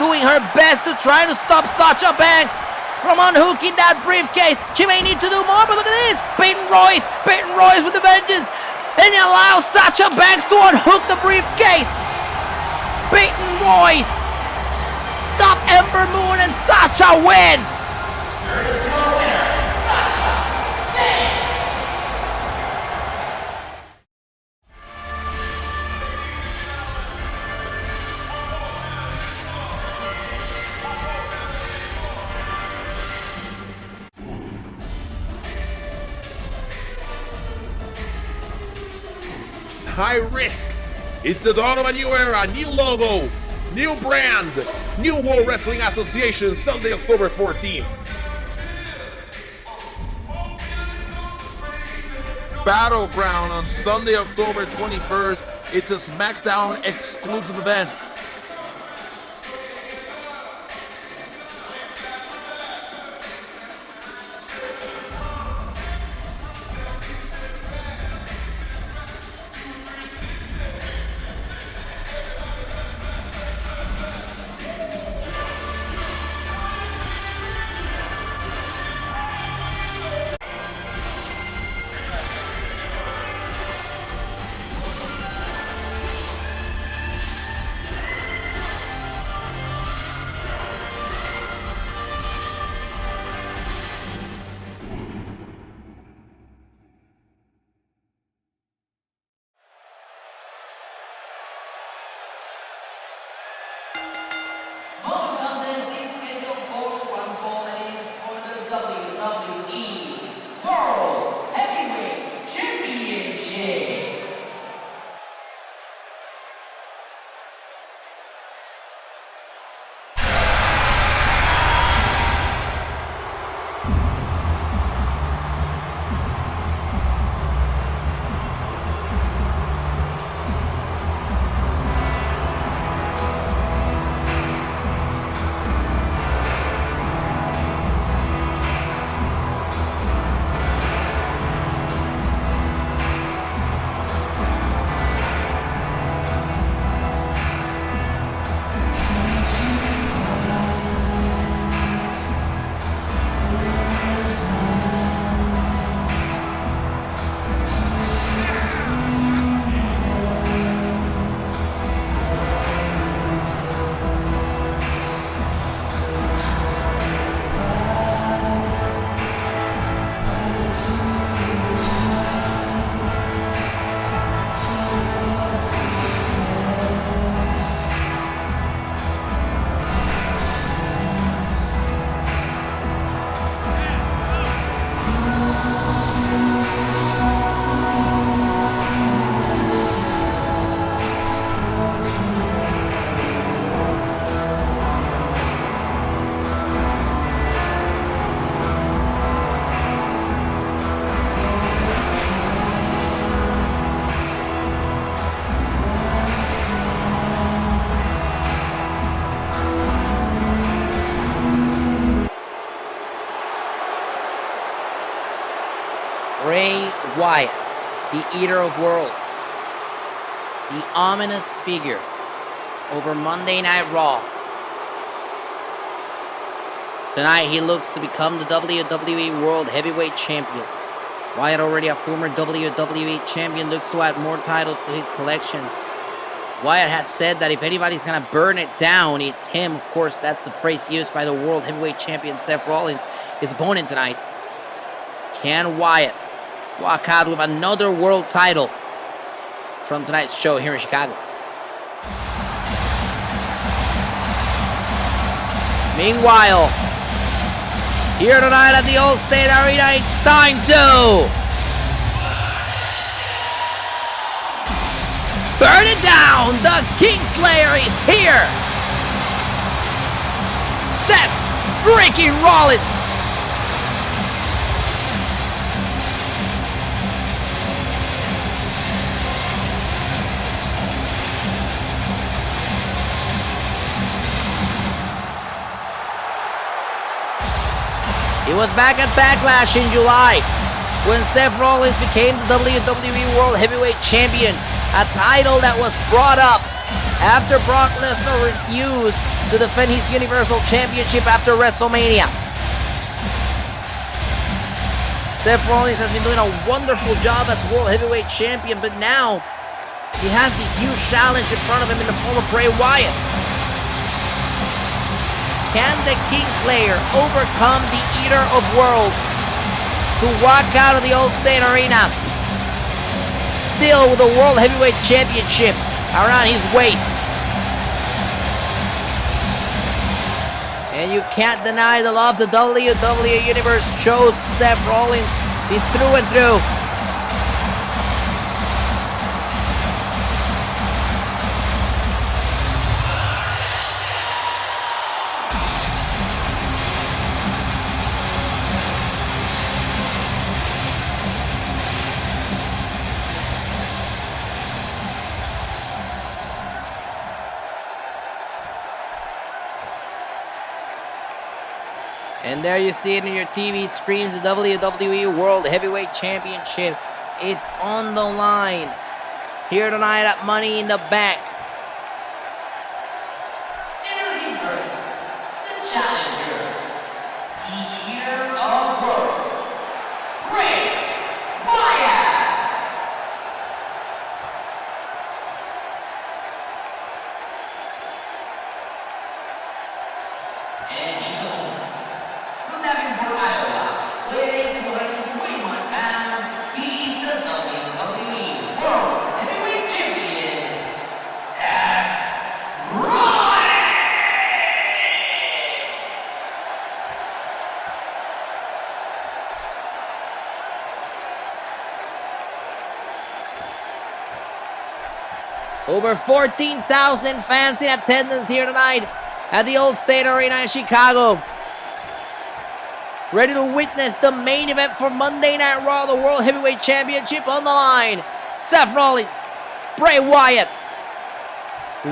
doing her best to try to stop Sasha Banks from unhooking that briefcase. She may need to do more, but look at this. Peyton Royce with the vengeance. And he allows Sasha Banks to unhook the briefcase. Peyton Royce stop Ember Moon, and Sasha wins. High risk. It's the dawn of a new era, new logo, new brand, new World Wrestling Association, Sunday, October 14th. Battleground on Sunday, October 21st. It's a Smackdown exclusive event. Wyatt, the Eater of Worlds, the ominous figure over Monday Night Raw. Tonight he looks to become the WWE World Heavyweight Champion. Wyatt, already a former WWE Champion, looks to add more titles to his collection. Wyatt has said that if anybody's going to burn it down, it's him. Of course, that's the phrase used by the World Heavyweight Champion Seth Rollins, his opponent tonight. Can Wyatt walk out with another world title from tonight's show here in Chicago? Meanwhile, here tonight at the Allstate Arena, it's time to burn it down! The Kingslayer is here! Seth freaking Rollins! He was back at Backlash in July when Seth Rollins became the WWE World Heavyweight Champion, a title that was brought up after Brock Lesnar refused to defend his Universal Championship after WrestleMania. Seth Rollins has been doing a wonderful job as World Heavyweight Champion, but now he has the huge challenge in front of him in the form of Bray Wyatt. Can the Kingslayer overcome the Eater of Worlds to walk out of the Allstate Arena still with the World Heavyweight Championship around his waist? And you can't deny the love the WWE Universe chose Seth Rollins. He's through and through. And there you see it on your TV screens, the WWE World Heavyweight Championship. It's on the line here tonight at Money in the Bank. Introducing first, the challenger, the Eater of Worlds, Bray Wyatt. And he's from Davenport, Iowa, weighing 221 pounds, he's the WWE World Heavyweight Champion, Seth Rollins. Over 14,000 fans in attendance here tonight at the Allstate Arena in Chicago, ready to witness the main event for Monday Night Raw, the World Heavyweight Championship on the line. Seth Rollins, Bray Wyatt,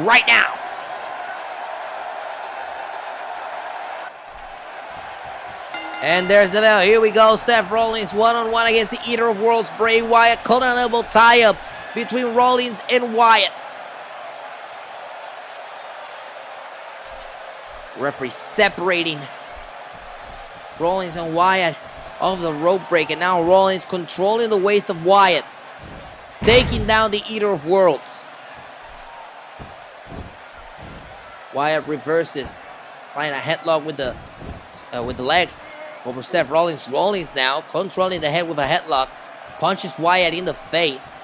right now. And there's the bell. Here we go. Seth Rollins one-on-one against the Eater of Worlds, Bray Wyatt. Caught an elbow tie-up between Rollins and Wyatt. Referee separating Rollins and Wyatt off the rope break, and now Rollins controlling the waist of Wyatt, taking down the Eater of Worlds. Wyatt reverses, trying a headlock with the legs over Seth Rollins. Rollins now controlling the head with a headlock, punches Wyatt in the face.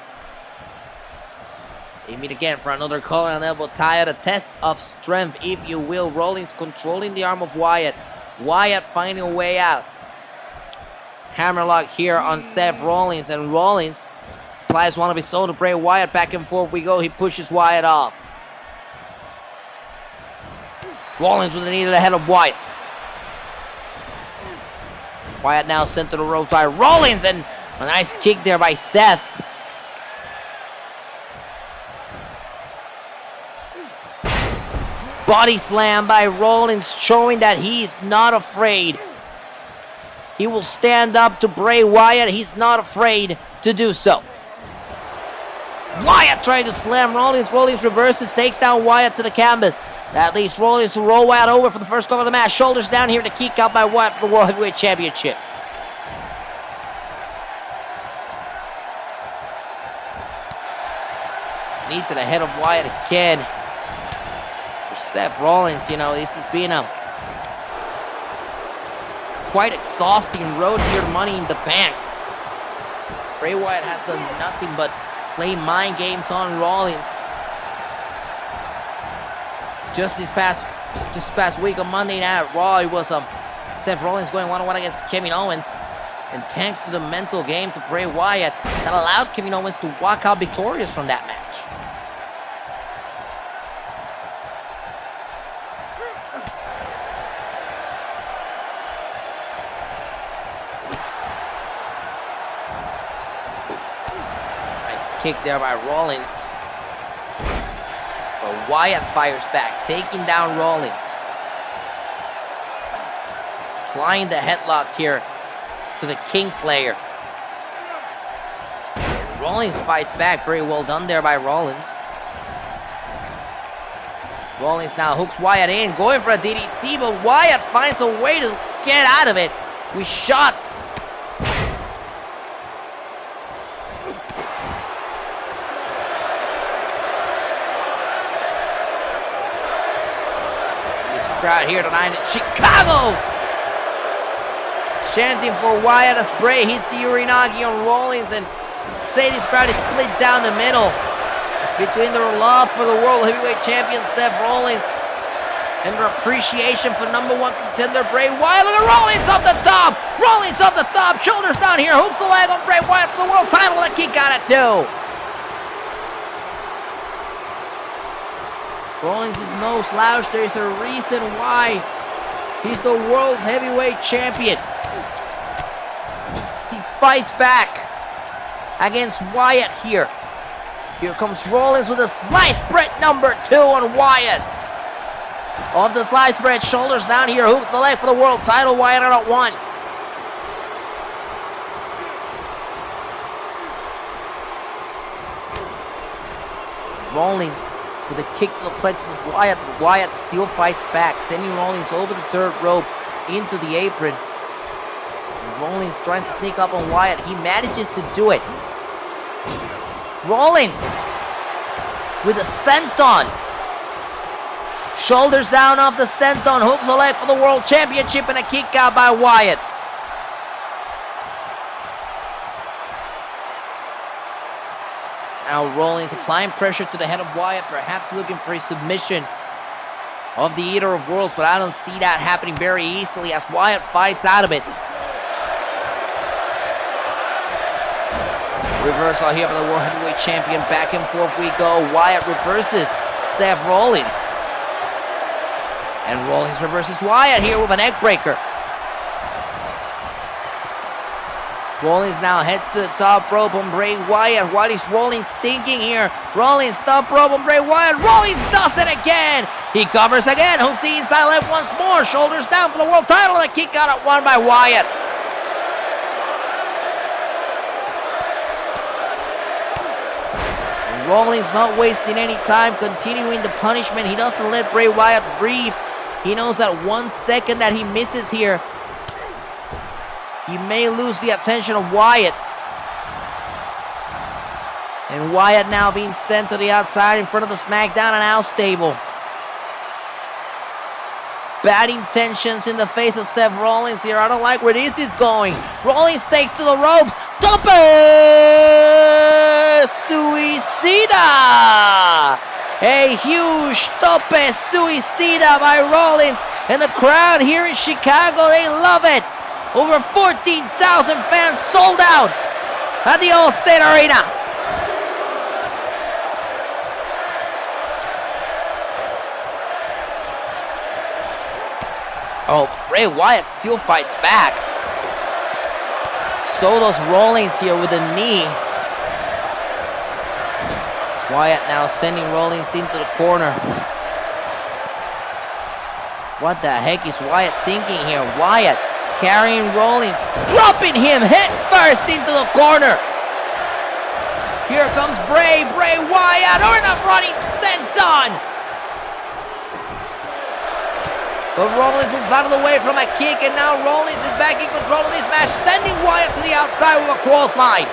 They meet again for another collar and elbow tie, a test of strength, if you will. Rollins controlling the arm of Wyatt. Wyatt finding a way out. Hammerlock here on Seth Rollins, and Rollins applies one of his own to Bray Wyatt. Back and forth we go. He pushes Wyatt off. Rollins with a knee to the head of Wyatt. Wyatt now sent to the ropes by Rollins, and a nice kick there by Seth. Body slam by Rollins, showing that he's not afraid. He will stand up to Bray Wyatt. He's not afraid to do so. Wyatt trying to slam Rollins. Rollins reverses, takes down Wyatt to the canvas. That leads Rollins to roll Wyatt over for the first cover of the match. Shoulders down here to kick out by Wyatt for the World Heavyweight Championship. Knee to the head of Wyatt again. For Seth Rollins, you know, this has been a quite exhausting road here to Money in the Bank. Bray Wyatt has done nothing but play mind games on Rollins. Just this past week on Monday Night Raw, it was Seth Rollins going one-on-one against Kevin Owens. And thanks to the mental games of Bray Wyatt, that allowed Kevin Owens to walk out victorious from that match. Kick there by Rollins. But Wyatt fires back, taking down Rollins. Applying the headlock here to the Kingslayer. Rollins fights back. Very well done there by Rollins. Rollins now hooks Wyatt in, going for a DDT, but Wyatt finds a way to get out of it with shots. Crowd here tonight in Chicago, chanting for Wyatt as Bray hits the Uranagi on Rollins, and say this crowd is split down the middle between their love for the World Heavyweight Champion Seth Rollins and their appreciation for number one contender Bray Wyatt. Look at Rollins up the top! Rollins up the top, shoulders down here, hooks the leg on Bray Wyatt for the world title, and kick out at 2. Rollins is no slouch. There's a reason why he's the world's heavyweight champion. He fights back against Wyatt here. Here comes Rollins with a slice bread number 2 on Wyatt. Off the slice bread, shoulders down here, hooks the leg for the world title. Wyatt at 1. Rollins with a kick to the plexus of Wyatt. Wyatt still fights back, sending Rollins over the third rope into the apron. And Rollins trying to sneak up on Wyatt. He manages to do it. Rollins with a senton. Shoulders down off the senton, hooks the leg for the World Championship, and a kick out by Wyatt. Now Rollins applying pressure to the head of Wyatt, perhaps looking for a submission of the Eater of Worlds, but I don't see that happening very easily as Wyatt fights out of it. Reversal here for the World Heavyweight Champion. Back and forth we go. Wyatt reverses Seth Rollins. And Rollins reverses Wyatt here with an neck breaker. Rollins now heads to the top rope on Bray Wyatt. What is Rollins thinking here? Rollins top rope on Bray Wyatt. Rollins does it again. He covers again. Hooks the inside leg once more. Shoulders down for the world title. And a kick out at 1 by Wyatt. And Rollins not wasting any time, continuing the punishment. He doesn't let Bray Wyatt breathe. He knows that 1 second that he misses here, he may lose the attention of Wyatt. And Wyatt now being sent to the outside in front of the Smackdown announce table. Bad intentions in the face of Seth Rollins here. I don't like where this is going. Rollins takes to the ropes. Tope Suicida! A huge tope suicida by Rollins. And the crowd here in Chicago, they love it. Over 14,000 fans sold out at the Allstate Arena. Oh, Bray Wyatt still fights back. So does Rollins here with a knee. Wyatt now sending Rollins into the corner. What the heck is Wyatt thinking here? Wyatt carrying Rollins, dropping him head first into the corner. Here comes Bray Wyatt, or not running senton. But Rollins moves out of the way from a kick, and now Rollins is back in control of this match, sending Wyatt to the outside with a clothesline.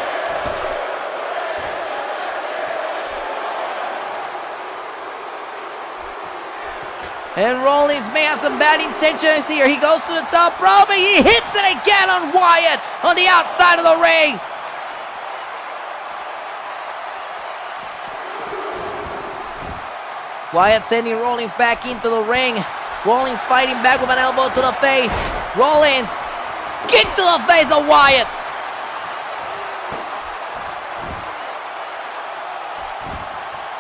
And Rollins may have some bad intentions here. He goes to the top rope, and he hits it again on Wyatt on the outside of the ring. Wyatt sending Rollins back into the ring. Rollins fighting back with an elbow to the face. Rollins, kick to the face of Wyatt.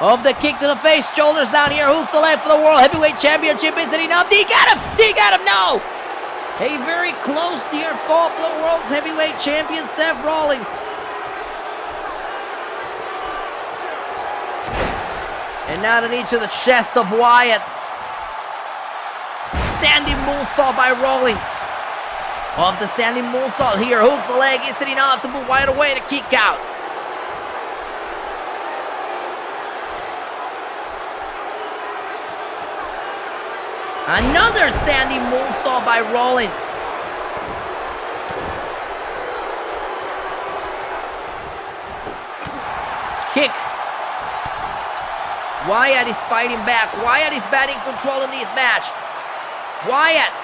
Of the kick to the face, shoulders down here. Who's the left for the World Heavyweight Championship? Is it enough? He got him, no! A very close near fall for the World's Heavyweight Champion, Seth Rollins. And now to knee to the chest of Wyatt. Standing moonsault by Rollins. Off the standing moonsault here. Hooks the leg. Is it enough to move Wyatt away to kick out? Another standing moonsault by Rollins. Kick. Wyatt is fighting back. Wyatt is back in control in this match. Wyatt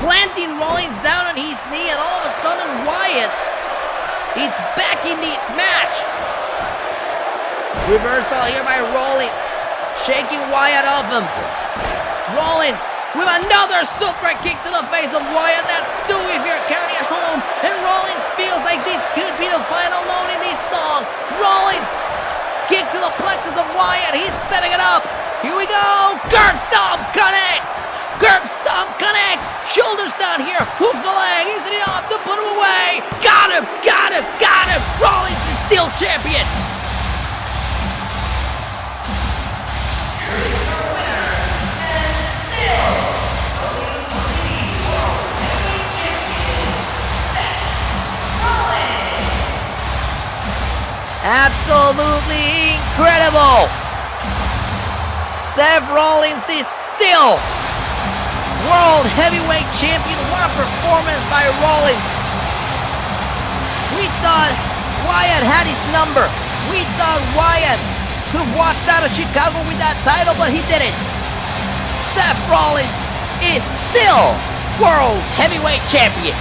planting Rollins down on his knee, and all of a sudden Wyatt is back in this match. Reversal here by Rollins, shaking Wyatt off him. Rollins with another super kick to the face of Wyatt. That's two if you're counting at home. And Rollins feels like this could be the final note in this song. Rollins, kick to the plexus of Wyatt. He's setting it up. Here we go. Curb stomp connects. Curb stomp connects. Shoulders down here. Hooks the leg. Is it enough to put him away? Got him. Rollins is still champion. Absolutely incredible. Seth Rollins is still World Heavyweight Champion. What a performance by Rollins. We thought Wyatt had his number. We thought Wyatt could have walked out of Chicago with that title, but he didn't. Seth Rollins is still World Heavyweight Champion.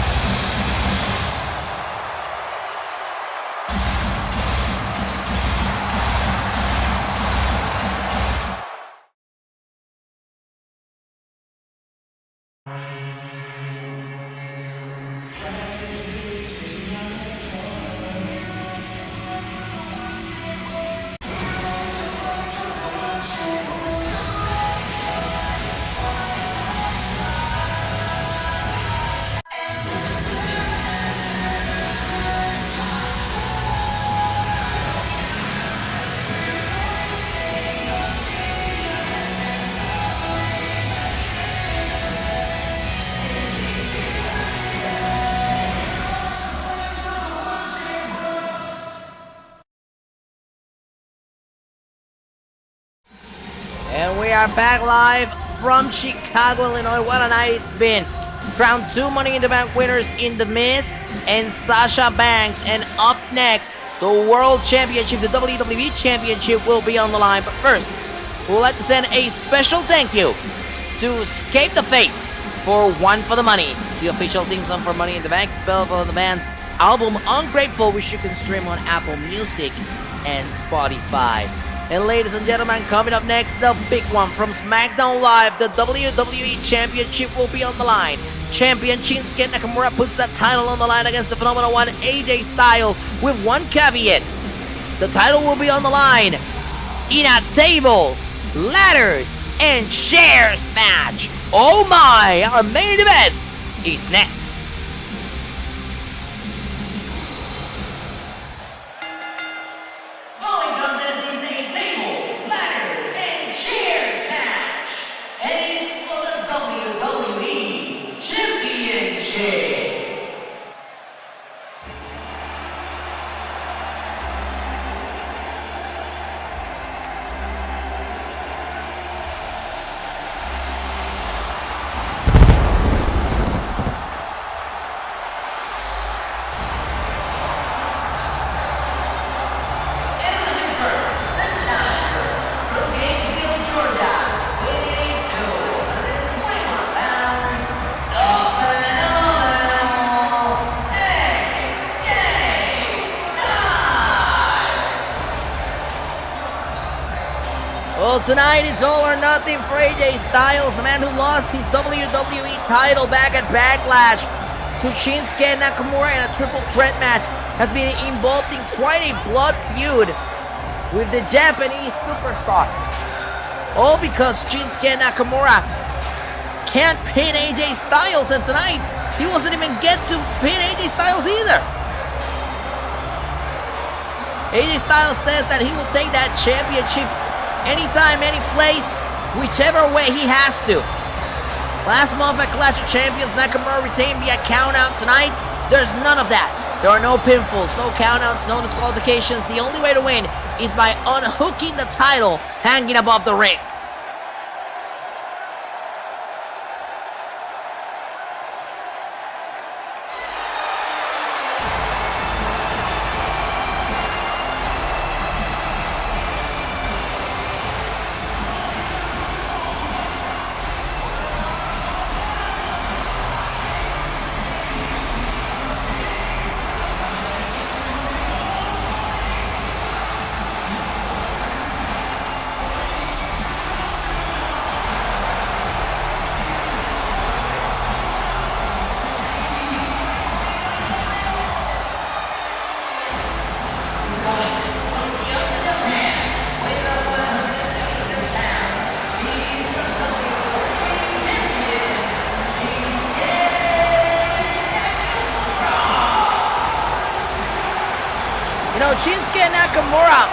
And we are back live from Chicago, Illinois. What a night it's been. Crowned 2 Money in the Bank winners in The Miz and Sasha Banks. And up next, the World Championship, the WWE Championship will be on the line. But first, we'd like to send a special thank you to Escape the Fate for One for the Money, the official theme song for Money in the Bank. It's spelled for the band's album Ungrateful, which you can stream on Apple Music and Spotify. And ladies and gentlemen, coming up next, the big one from Smackdown Live, the WWE Championship will be on the line. Champion Shinsuke Nakamura puts that title on the line against the phenomenal one AJ Styles, with one caveat. The title will be on the line in a tables, ladders, and chairs match. Oh my, our main event is next. Well, tonight it's all or nothing for AJ Styles, the man who lost his WWE title back at Backlash to Shinsuke Nakamura in a triple threat match, has been involved in quite a blood feud with the Japanese superstar. All because Shinsuke Nakamura can't pin AJ Styles, and tonight he wasn't even get to pin AJ Styles either. AJ Styles says that he will take that championship anytime, any place, whichever way he has to. Last month at Clash of Champions, Nakamura retained via countout. Tonight, there's none of that. There are no pinfalls, no countouts, no disqualifications. The only way to win is by unhooking the title hanging above the ring. Shinsuke Nakamura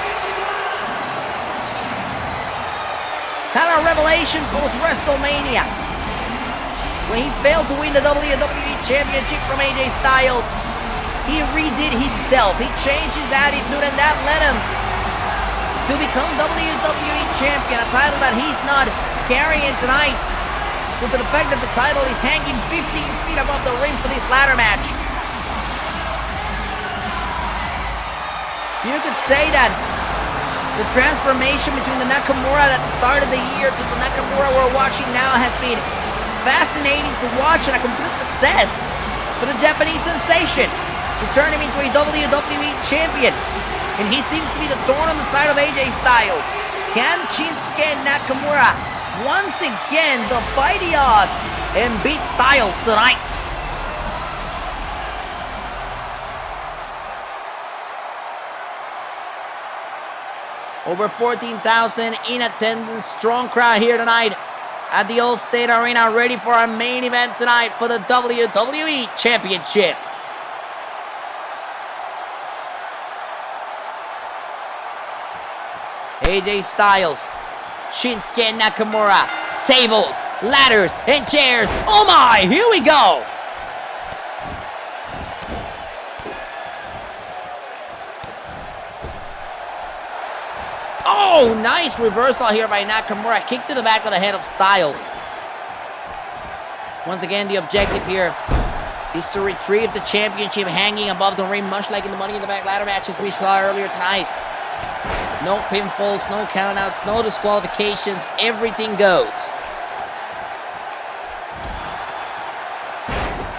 had a revelation post-WrestleMania when he failed to win the WWE Championship from AJ Styles. He redid himself. He changed his attitude, and that led him to become WWE Champion, a title that he's not carrying tonight due to the fact that the title is hanging 15 feet above the ring for this ladder match. You could say that the transformation between the Nakamura that started the year to the Nakamura we're watching now has been fascinating to watch and a complete success for the Japanese sensation to turn him into a WWE champion. And he seems to be the thorn on the side of AJ Styles. Can Shinsuke Nakamura once again defy the odds and beat Styles tonight? Over 14,000 in attendance, strong crowd here tonight at the Allstate Arena, ready for our main event tonight for the WWE Championship. AJ Styles, Shinsuke Nakamura, tables, ladders, and chairs. Oh my, here we go! Oh, nice reversal here by Nakamura. Kick to the back of the head of Styles. Once again, the objective here is to retrieve the championship hanging above the ring, much like in the Money in the Bank ladder matches we saw earlier tonight. No pinfalls, no countouts, no disqualifications. Everything goes.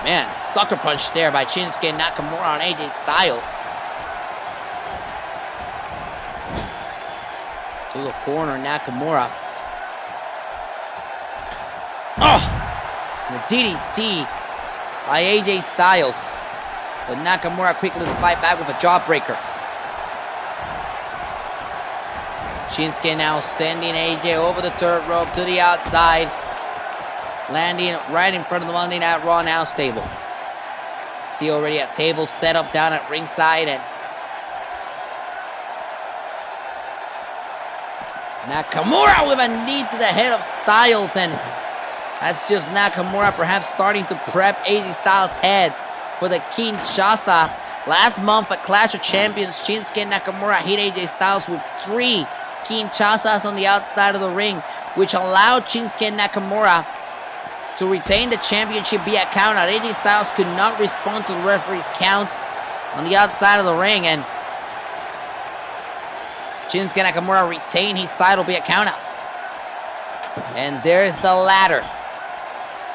Man, sucker punch there by Shinsuke Nakamura on AJ Styles. To the corner, Nakamura. Oh! The DDT by AJ Styles. But Nakamura quickly to fight back with a jawbreaker. Shinsuke now sending AJ over the third rope to the outside. Landing right in front of the Monday Night Raw announce table. See already a table set up down at ringside, and Nakamura with a knee to the head of Styles, and that's just Nakamura perhaps starting to prep AJ Styles' head for the Kinshasa. Last month at Clash of Champions, Shinsuke Nakamura hit AJ Styles with 3 Kinshasas on the outside of the ring, which allowed Shinsuke Nakamura to retain the championship via countout. AJ Styles could not respond to the referee's count on the outside of the ring, and Shinsuke Nakamura retained his title via countout. And there's the ladder.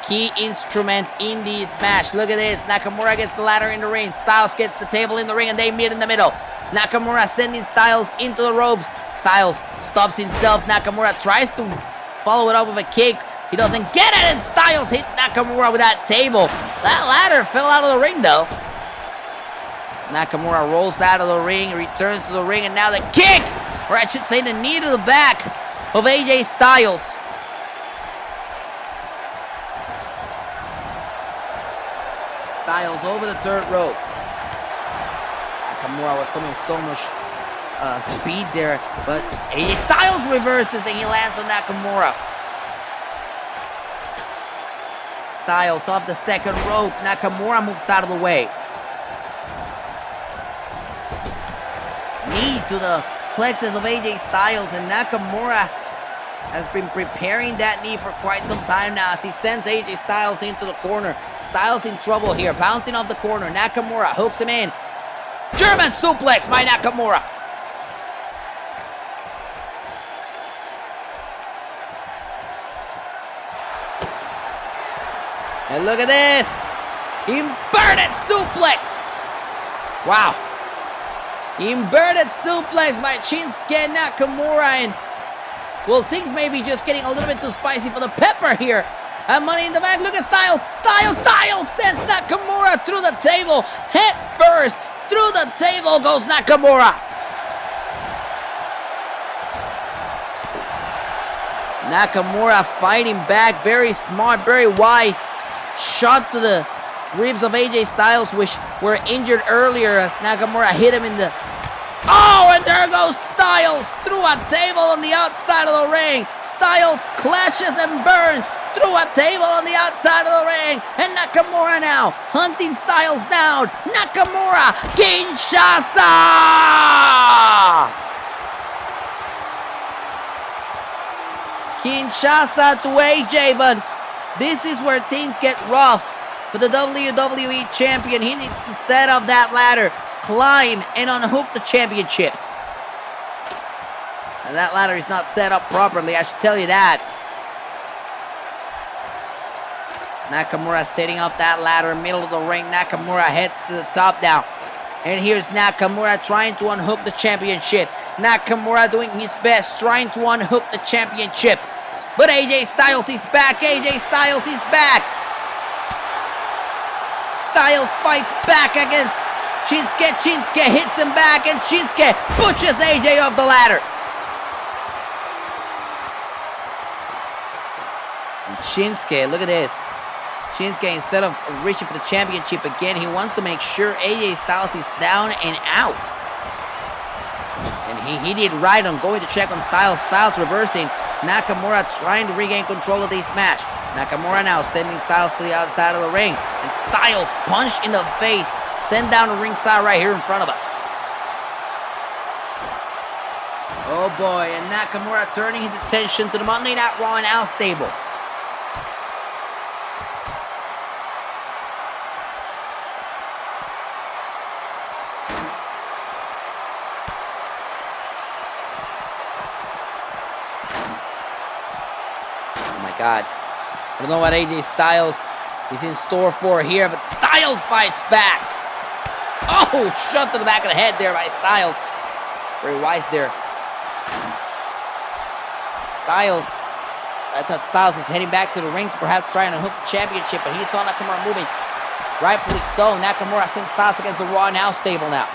Key instrument in this match. Look at this. Nakamura gets the ladder in the ring. Styles gets the table in the ring, and they meet in the middle. Nakamura sending Styles into the ropes. Styles stops himself. Nakamura tries to follow it up with a kick. He doesn't get it, and Styles hits Nakamura with that table. That ladder fell out of the ring, though. Nakamura rolls out of the ring, returns to the ring, and now the kick, or I should say the knee to the back of AJ Styles. Styles over the third rope. Nakamura was coming with so much speed there, but AJ Styles reverses and he lands on Nakamura. Styles off the second rope. Nakamura moves out of the way. Knee to the plexus of AJ Styles, and Nakamura has been preparing that knee for quite some time now as he sends AJ Styles into the corner. Styles in trouble here, bouncing off the corner. Nakamura hooks him in. German suplex by Nakamura. And look at this. Inverted suplex. Wow. Inverted suplex by Shinsuke Nakamura. And, well, things may be just getting a little bit too spicy for the pepper here. And Money in the Bank. Look at Styles. Styles sends Nakamura through the table. Head first. Through the table goes Nakamura. Nakamura fighting back. Very smart, very wise. Shot to the ribs of AJ Styles, which were injured earlier as Nakamura hit him in the... Oh, and there goes Styles through a table on the outside of the ring. Styles clashes and burns through a table on the outside of the ring. And Nakamura now hunting Styles down. Nakamura, Kinshasa! Kinshasa to AJ, but this is where things get rough for the WWE Champion. He needs to set up that ladder, climb, and unhook the championship. And that ladder is not set up properly, I should tell you that. Nakamura setting up that ladder, middle of the ring. Nakamura heads to the top now. And here's Nakamura trying to unhook the championship. Nakamura doing his best, trying to unhook the championship. But AJ Styles is back. AJ Styles is back. Styles fights back against Shinsuke. Shinsuke hits him back, and Shinsuke pushes AJ off the ladder. And Shinsuke, look at this. Shinsuke, instead of reaching for the championship again, he wants to make sure AJ Styles is down and out. And he did right on going to check on Styles. Styles reversing. Nakamura trying to regain control of this match. Nakamura now sending Styles to the outside of the ring. And Styles punched in the face. Sent down the ringside right here in front of us. Oh boy, and Nakamura turning his attention to the Monday Night Raw and Al stable. God. I don't know what AJ Styles is in store for here, but Styles fights back. Oh, shot to the back of the head there by Styles. Very wise there. Styles, I thought Styles was heading back to the ring to perhaps try and hook the championship, but he saw Nakamura moving. Rightfully so. Nakamura sends Styles against the Raw Now stable now.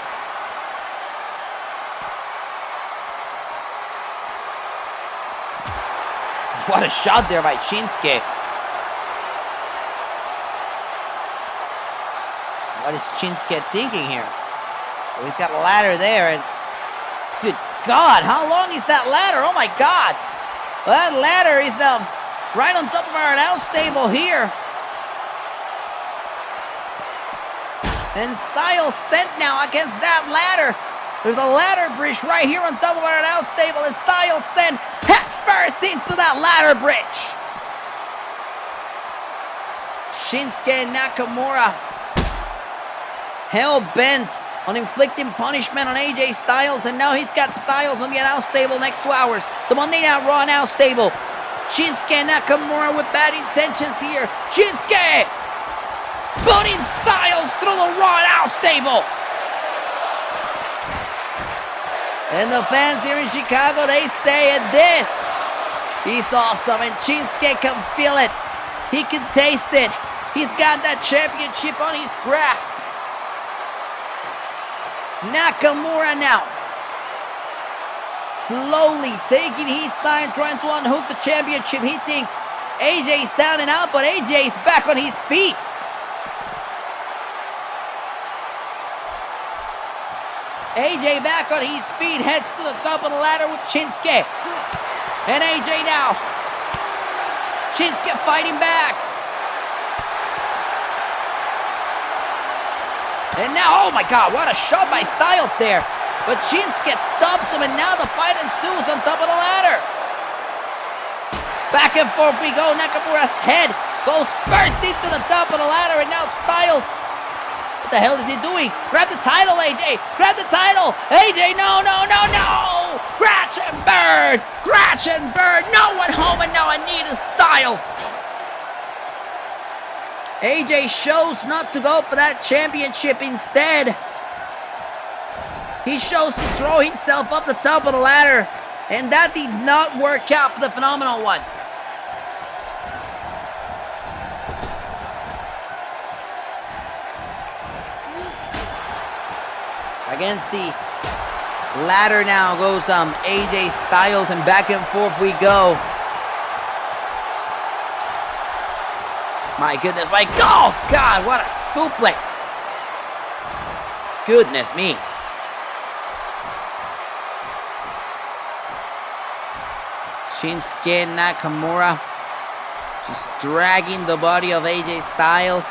What a shot there by Shinsuke. What is Shinsuke thinking here? Well, he's got a ladder there, and good God, how long is that ladder? Oh my God. Well, that ladder is right on top of our announce table here. And Styles sent now against that ladder. There's a ladder bridge right here on top of our announce table, and Styles sent head first into that ladder bridge. Shinsuke Nakamura hell-bent on inflicting punishment on AJ Styles, and now he's got Styles on the announce table next to ours. The Monday Night Raw announce table. Shinsuke Nakamura with bad intentions here. Shinsuke putting Styles through the Raw announce table. And the fans here in Chicago, they say this is awesome. And Shinsuke can feel it. He can taste it. He's got that championship on his grasp. Nakamura now. Slowly taking his time, trying to unhook the championship. He thinks AJ's down and out, but AJ's back on his feet. AJ back on his feet, heads to the top of the ladder with Shinsuke. And AJ now. Shinsuke fighting back. And now, oh my God, what a shot by Styles there. But Shinsuke stops him, and now the fight ensues on top of the ladder. Back and forth we go. Nakamura's head goes first into the top of the ladder, and now Styles. What the hell is he doing? Grab the title, AJ! Grab the title! AJ, no! Crash and burn! Crash and burn! No one home, and now I need a Styles. AJ shows not to go for that championship. Instead, he chose to throw himself up the top of the ladder, and that did not work out for the Phenomenal One. Against the ladder now goes AJ Styles, and back and forth we go. My goodness, oh God, what a suplex. Goodness me. Shinsuke Nakamura just dragging the body of AJ Styles,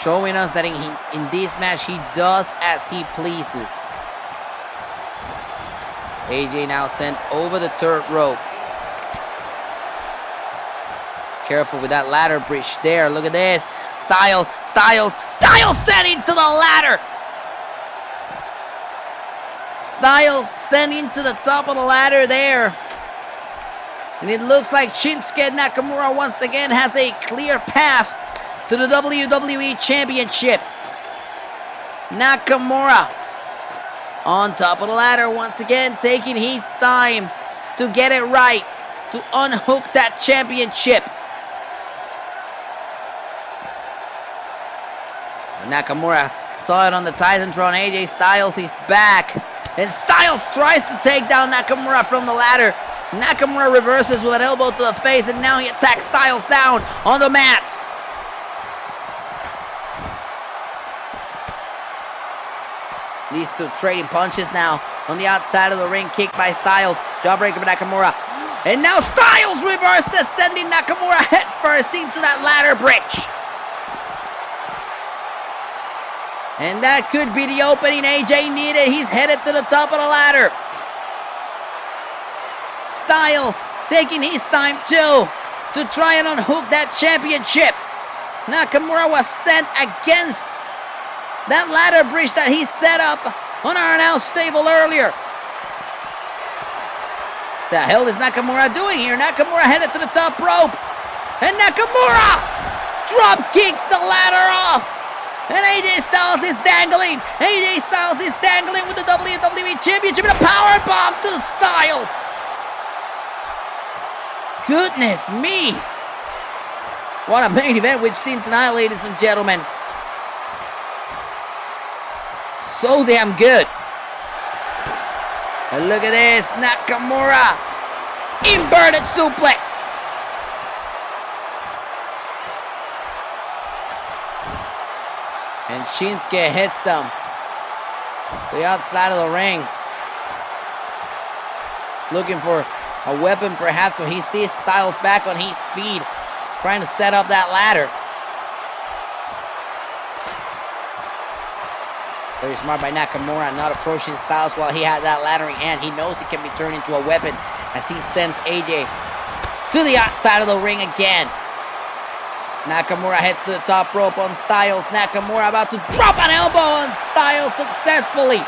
showing us that in this match he does as he pleases. AJ now sent over the third rope. Careful with that ladder bridge there. Look at this. Styles sent into the ladder. Styles sent into the top of the ladder there. And it looks like Shinsuke Nakamura once again has a clear path to the WWE Championship. Nakamura on top of the ladder once again, taking his time to get it right, to unhook that championship. Nakamura saw it on the Titantron. AJ Styles is back, and Styles tries to take down Nakamura from the ladder. Nakamura reverses with an elbow to the face, and now he attacks Styles down on the mat. These two trading punches now on the outside of the ring. Kick by Styles. Jawbreaker by Nakamura. And now Styles reverses, sending Nakamura headfirst into that ladder bridge. And that could be the opening AJ needed. He's headed to the top of the ladder. Styles taking his time too to try and unhook that championship. Nakamura was sent against that ladder bridge that he set up on our announce table earlier. The hell is Nakamura doing here? Nakamura headed to the top rope. And Nakamura drop kicks the ladder off. And AJ Styles is dangling. AJ Styles is dangling with the WWE Championship and a power bomb to Styles. Goodness me. What a main event we've seen tonight, ladies and gentlemen. So damn good. And look at this. Nakamura. Inverted suplex. And Shinsuke hits them to the outside of the ring. Looking for a weapon perhaps when he sees Styles back on his feet, trying to set up that ladder. Very smart by Nakamura, not approaching Styles while he had that ladder in hand. He knows it can be turned into a weapon as he sends AJ to the outside of the ring again. Nakamura heads to the top rope on Styles. Nakamura about to drop an elbow on Styles successfully.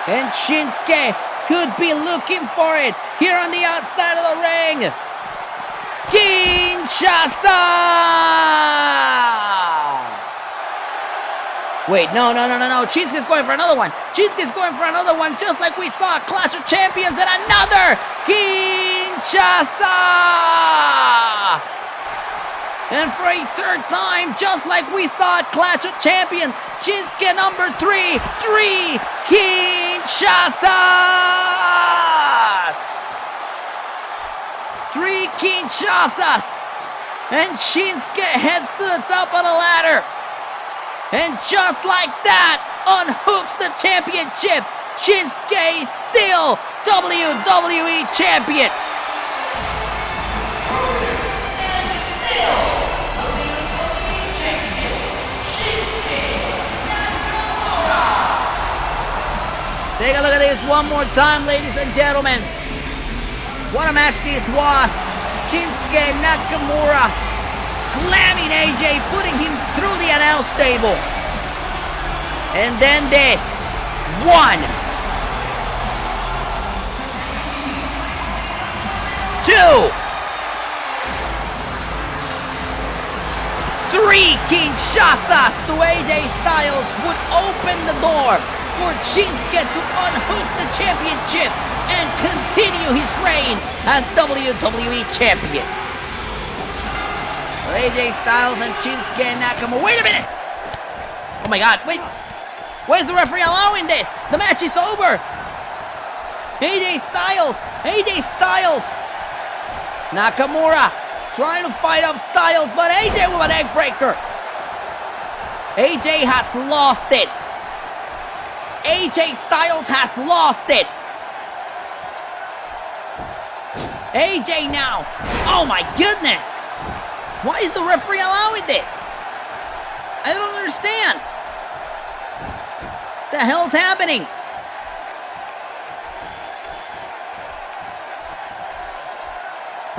And Shinsuke could be looking for it here on the outside of the ring. Kinshasa! Wait, no. Shinsuke's going for another one. Shinsuke's going for another one, just like we saw at Clash of Champions, and another Kinshasa! And for a third time, just like we saw at Clash of Champions, Shinsuke number 3 Kinshasas! 3 Kinshasas! And Shinsuke heads to the top of the ladder. And just like that, unhooks the championship. Shinsuke is still WWE Champion. And still WWE Champion, Shinsuke Nakamura. Take a look at this one more time, ladies and gentlemen. What a match this was. Shinsuke Nakamura slamming AJ, putting him through the announce table. And then this. 1, 2, 3 Kinshasas to AJ Styles would open the door for Shinsuke to unhook the championship and continue his reign as WWE Champion. AJ Styles and Shinsuke Nakamura. Wait a minute! Oh my god, wait! Why is the referee allowing this? The match is over! AJ Styles! Nakamura trying to fight off Styles, but AJ with an egg breaker. AJ has lost it. AJ Styles has lost it. AJ now. Oh my goodness! Why is the referee allowing this? I don't understand. What the hell's happening?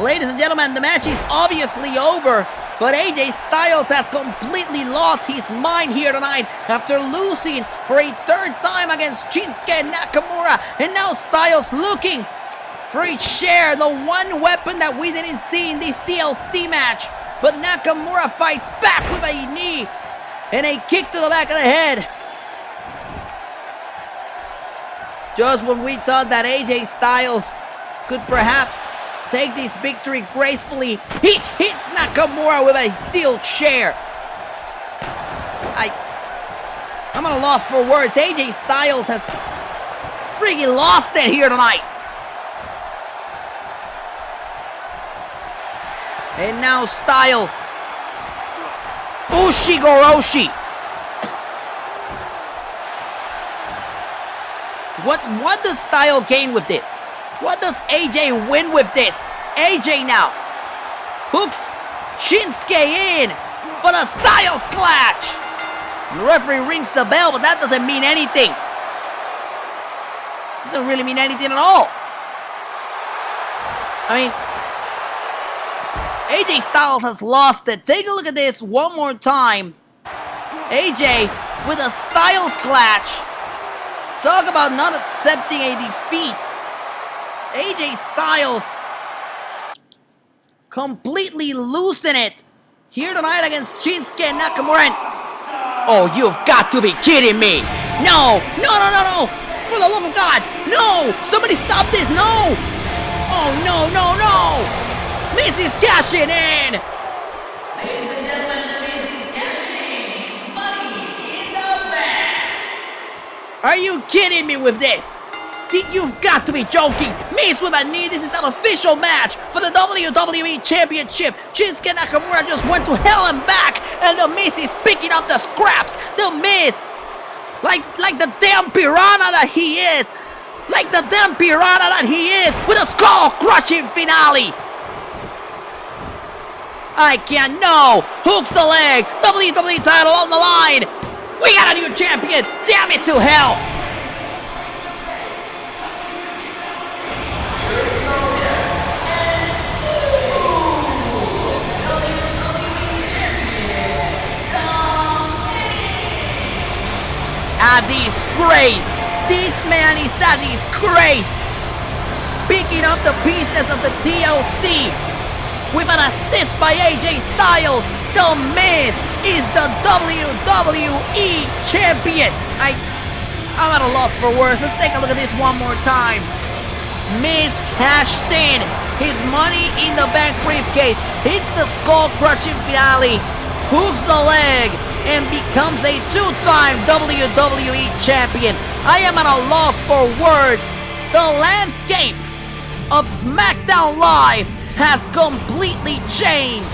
Ladies and gentlemen, the match is obviously over, but AJ Styles has completely lost his mind here tonight after losing for a third time against Shinsuke Nakamura, and now Styles looking for a share, the one weapon that we didn't see in this TLC match. But Nakamura fights back with a knee and a kick to the back of the head. Just when we thought that AJ Styles could perhaps take this victory gracefully, he hits Nakamura with a steel chair. I'm at a loss for words. AJ Styles has freaking lost it here tonight. And now Styles. Ushigoroshi. What does Styles gain with this? What does AJ win with this? AJ now hooks Shinsuke in for the Styles Clash. The referee rings the bell, but that doesn't mean anything. Doesn't really mean anything at all. I mean, AJ Styles has lost it. Take a look at this one more time. AJ with a Styles Clash. Talk about not accepting a defeat. AJ Styles completely losing it here tonight against Shinsuke Nakamura. Oh, you've got to be kidding me. No. For the love of God, no. Somebody stop this, no. Oh, no. Miz is cashing in. Ladies and gentlemen, the Miz is cashing in his money in the bank. Are you kidding me with this? You've got to be joking. Miz with a knee. This is an official match for the WWE Championship. Shinsuke Nakamura just went to hell and back, and the Miz is picking up the scraps. The Miz, like the damn piranha that he is. Like the damn piranha that he is, with a skull-crushing finale. I can't, no. Hooks the leg. WWE title on the line. We got a new champion. Damn it to hell. A disgrace. This man is a disgrace. Picking up the pieces of the TLC with an assist by AJ Styles. The Miz is the WWE Champion. I'm at a loss for words. Let's take a look at this one more time. Miz cashed in his Money in the Bank briefcase, hits the skull-crushing finale, hooks the leg, and becomes a two-time WWE Champion. I am at a loss for words. The landscape of SmackDown Live has completely changed.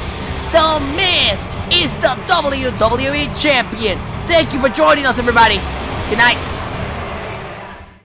The Miz is the WWE Champion. Thank you for joining us, everybody. Good night.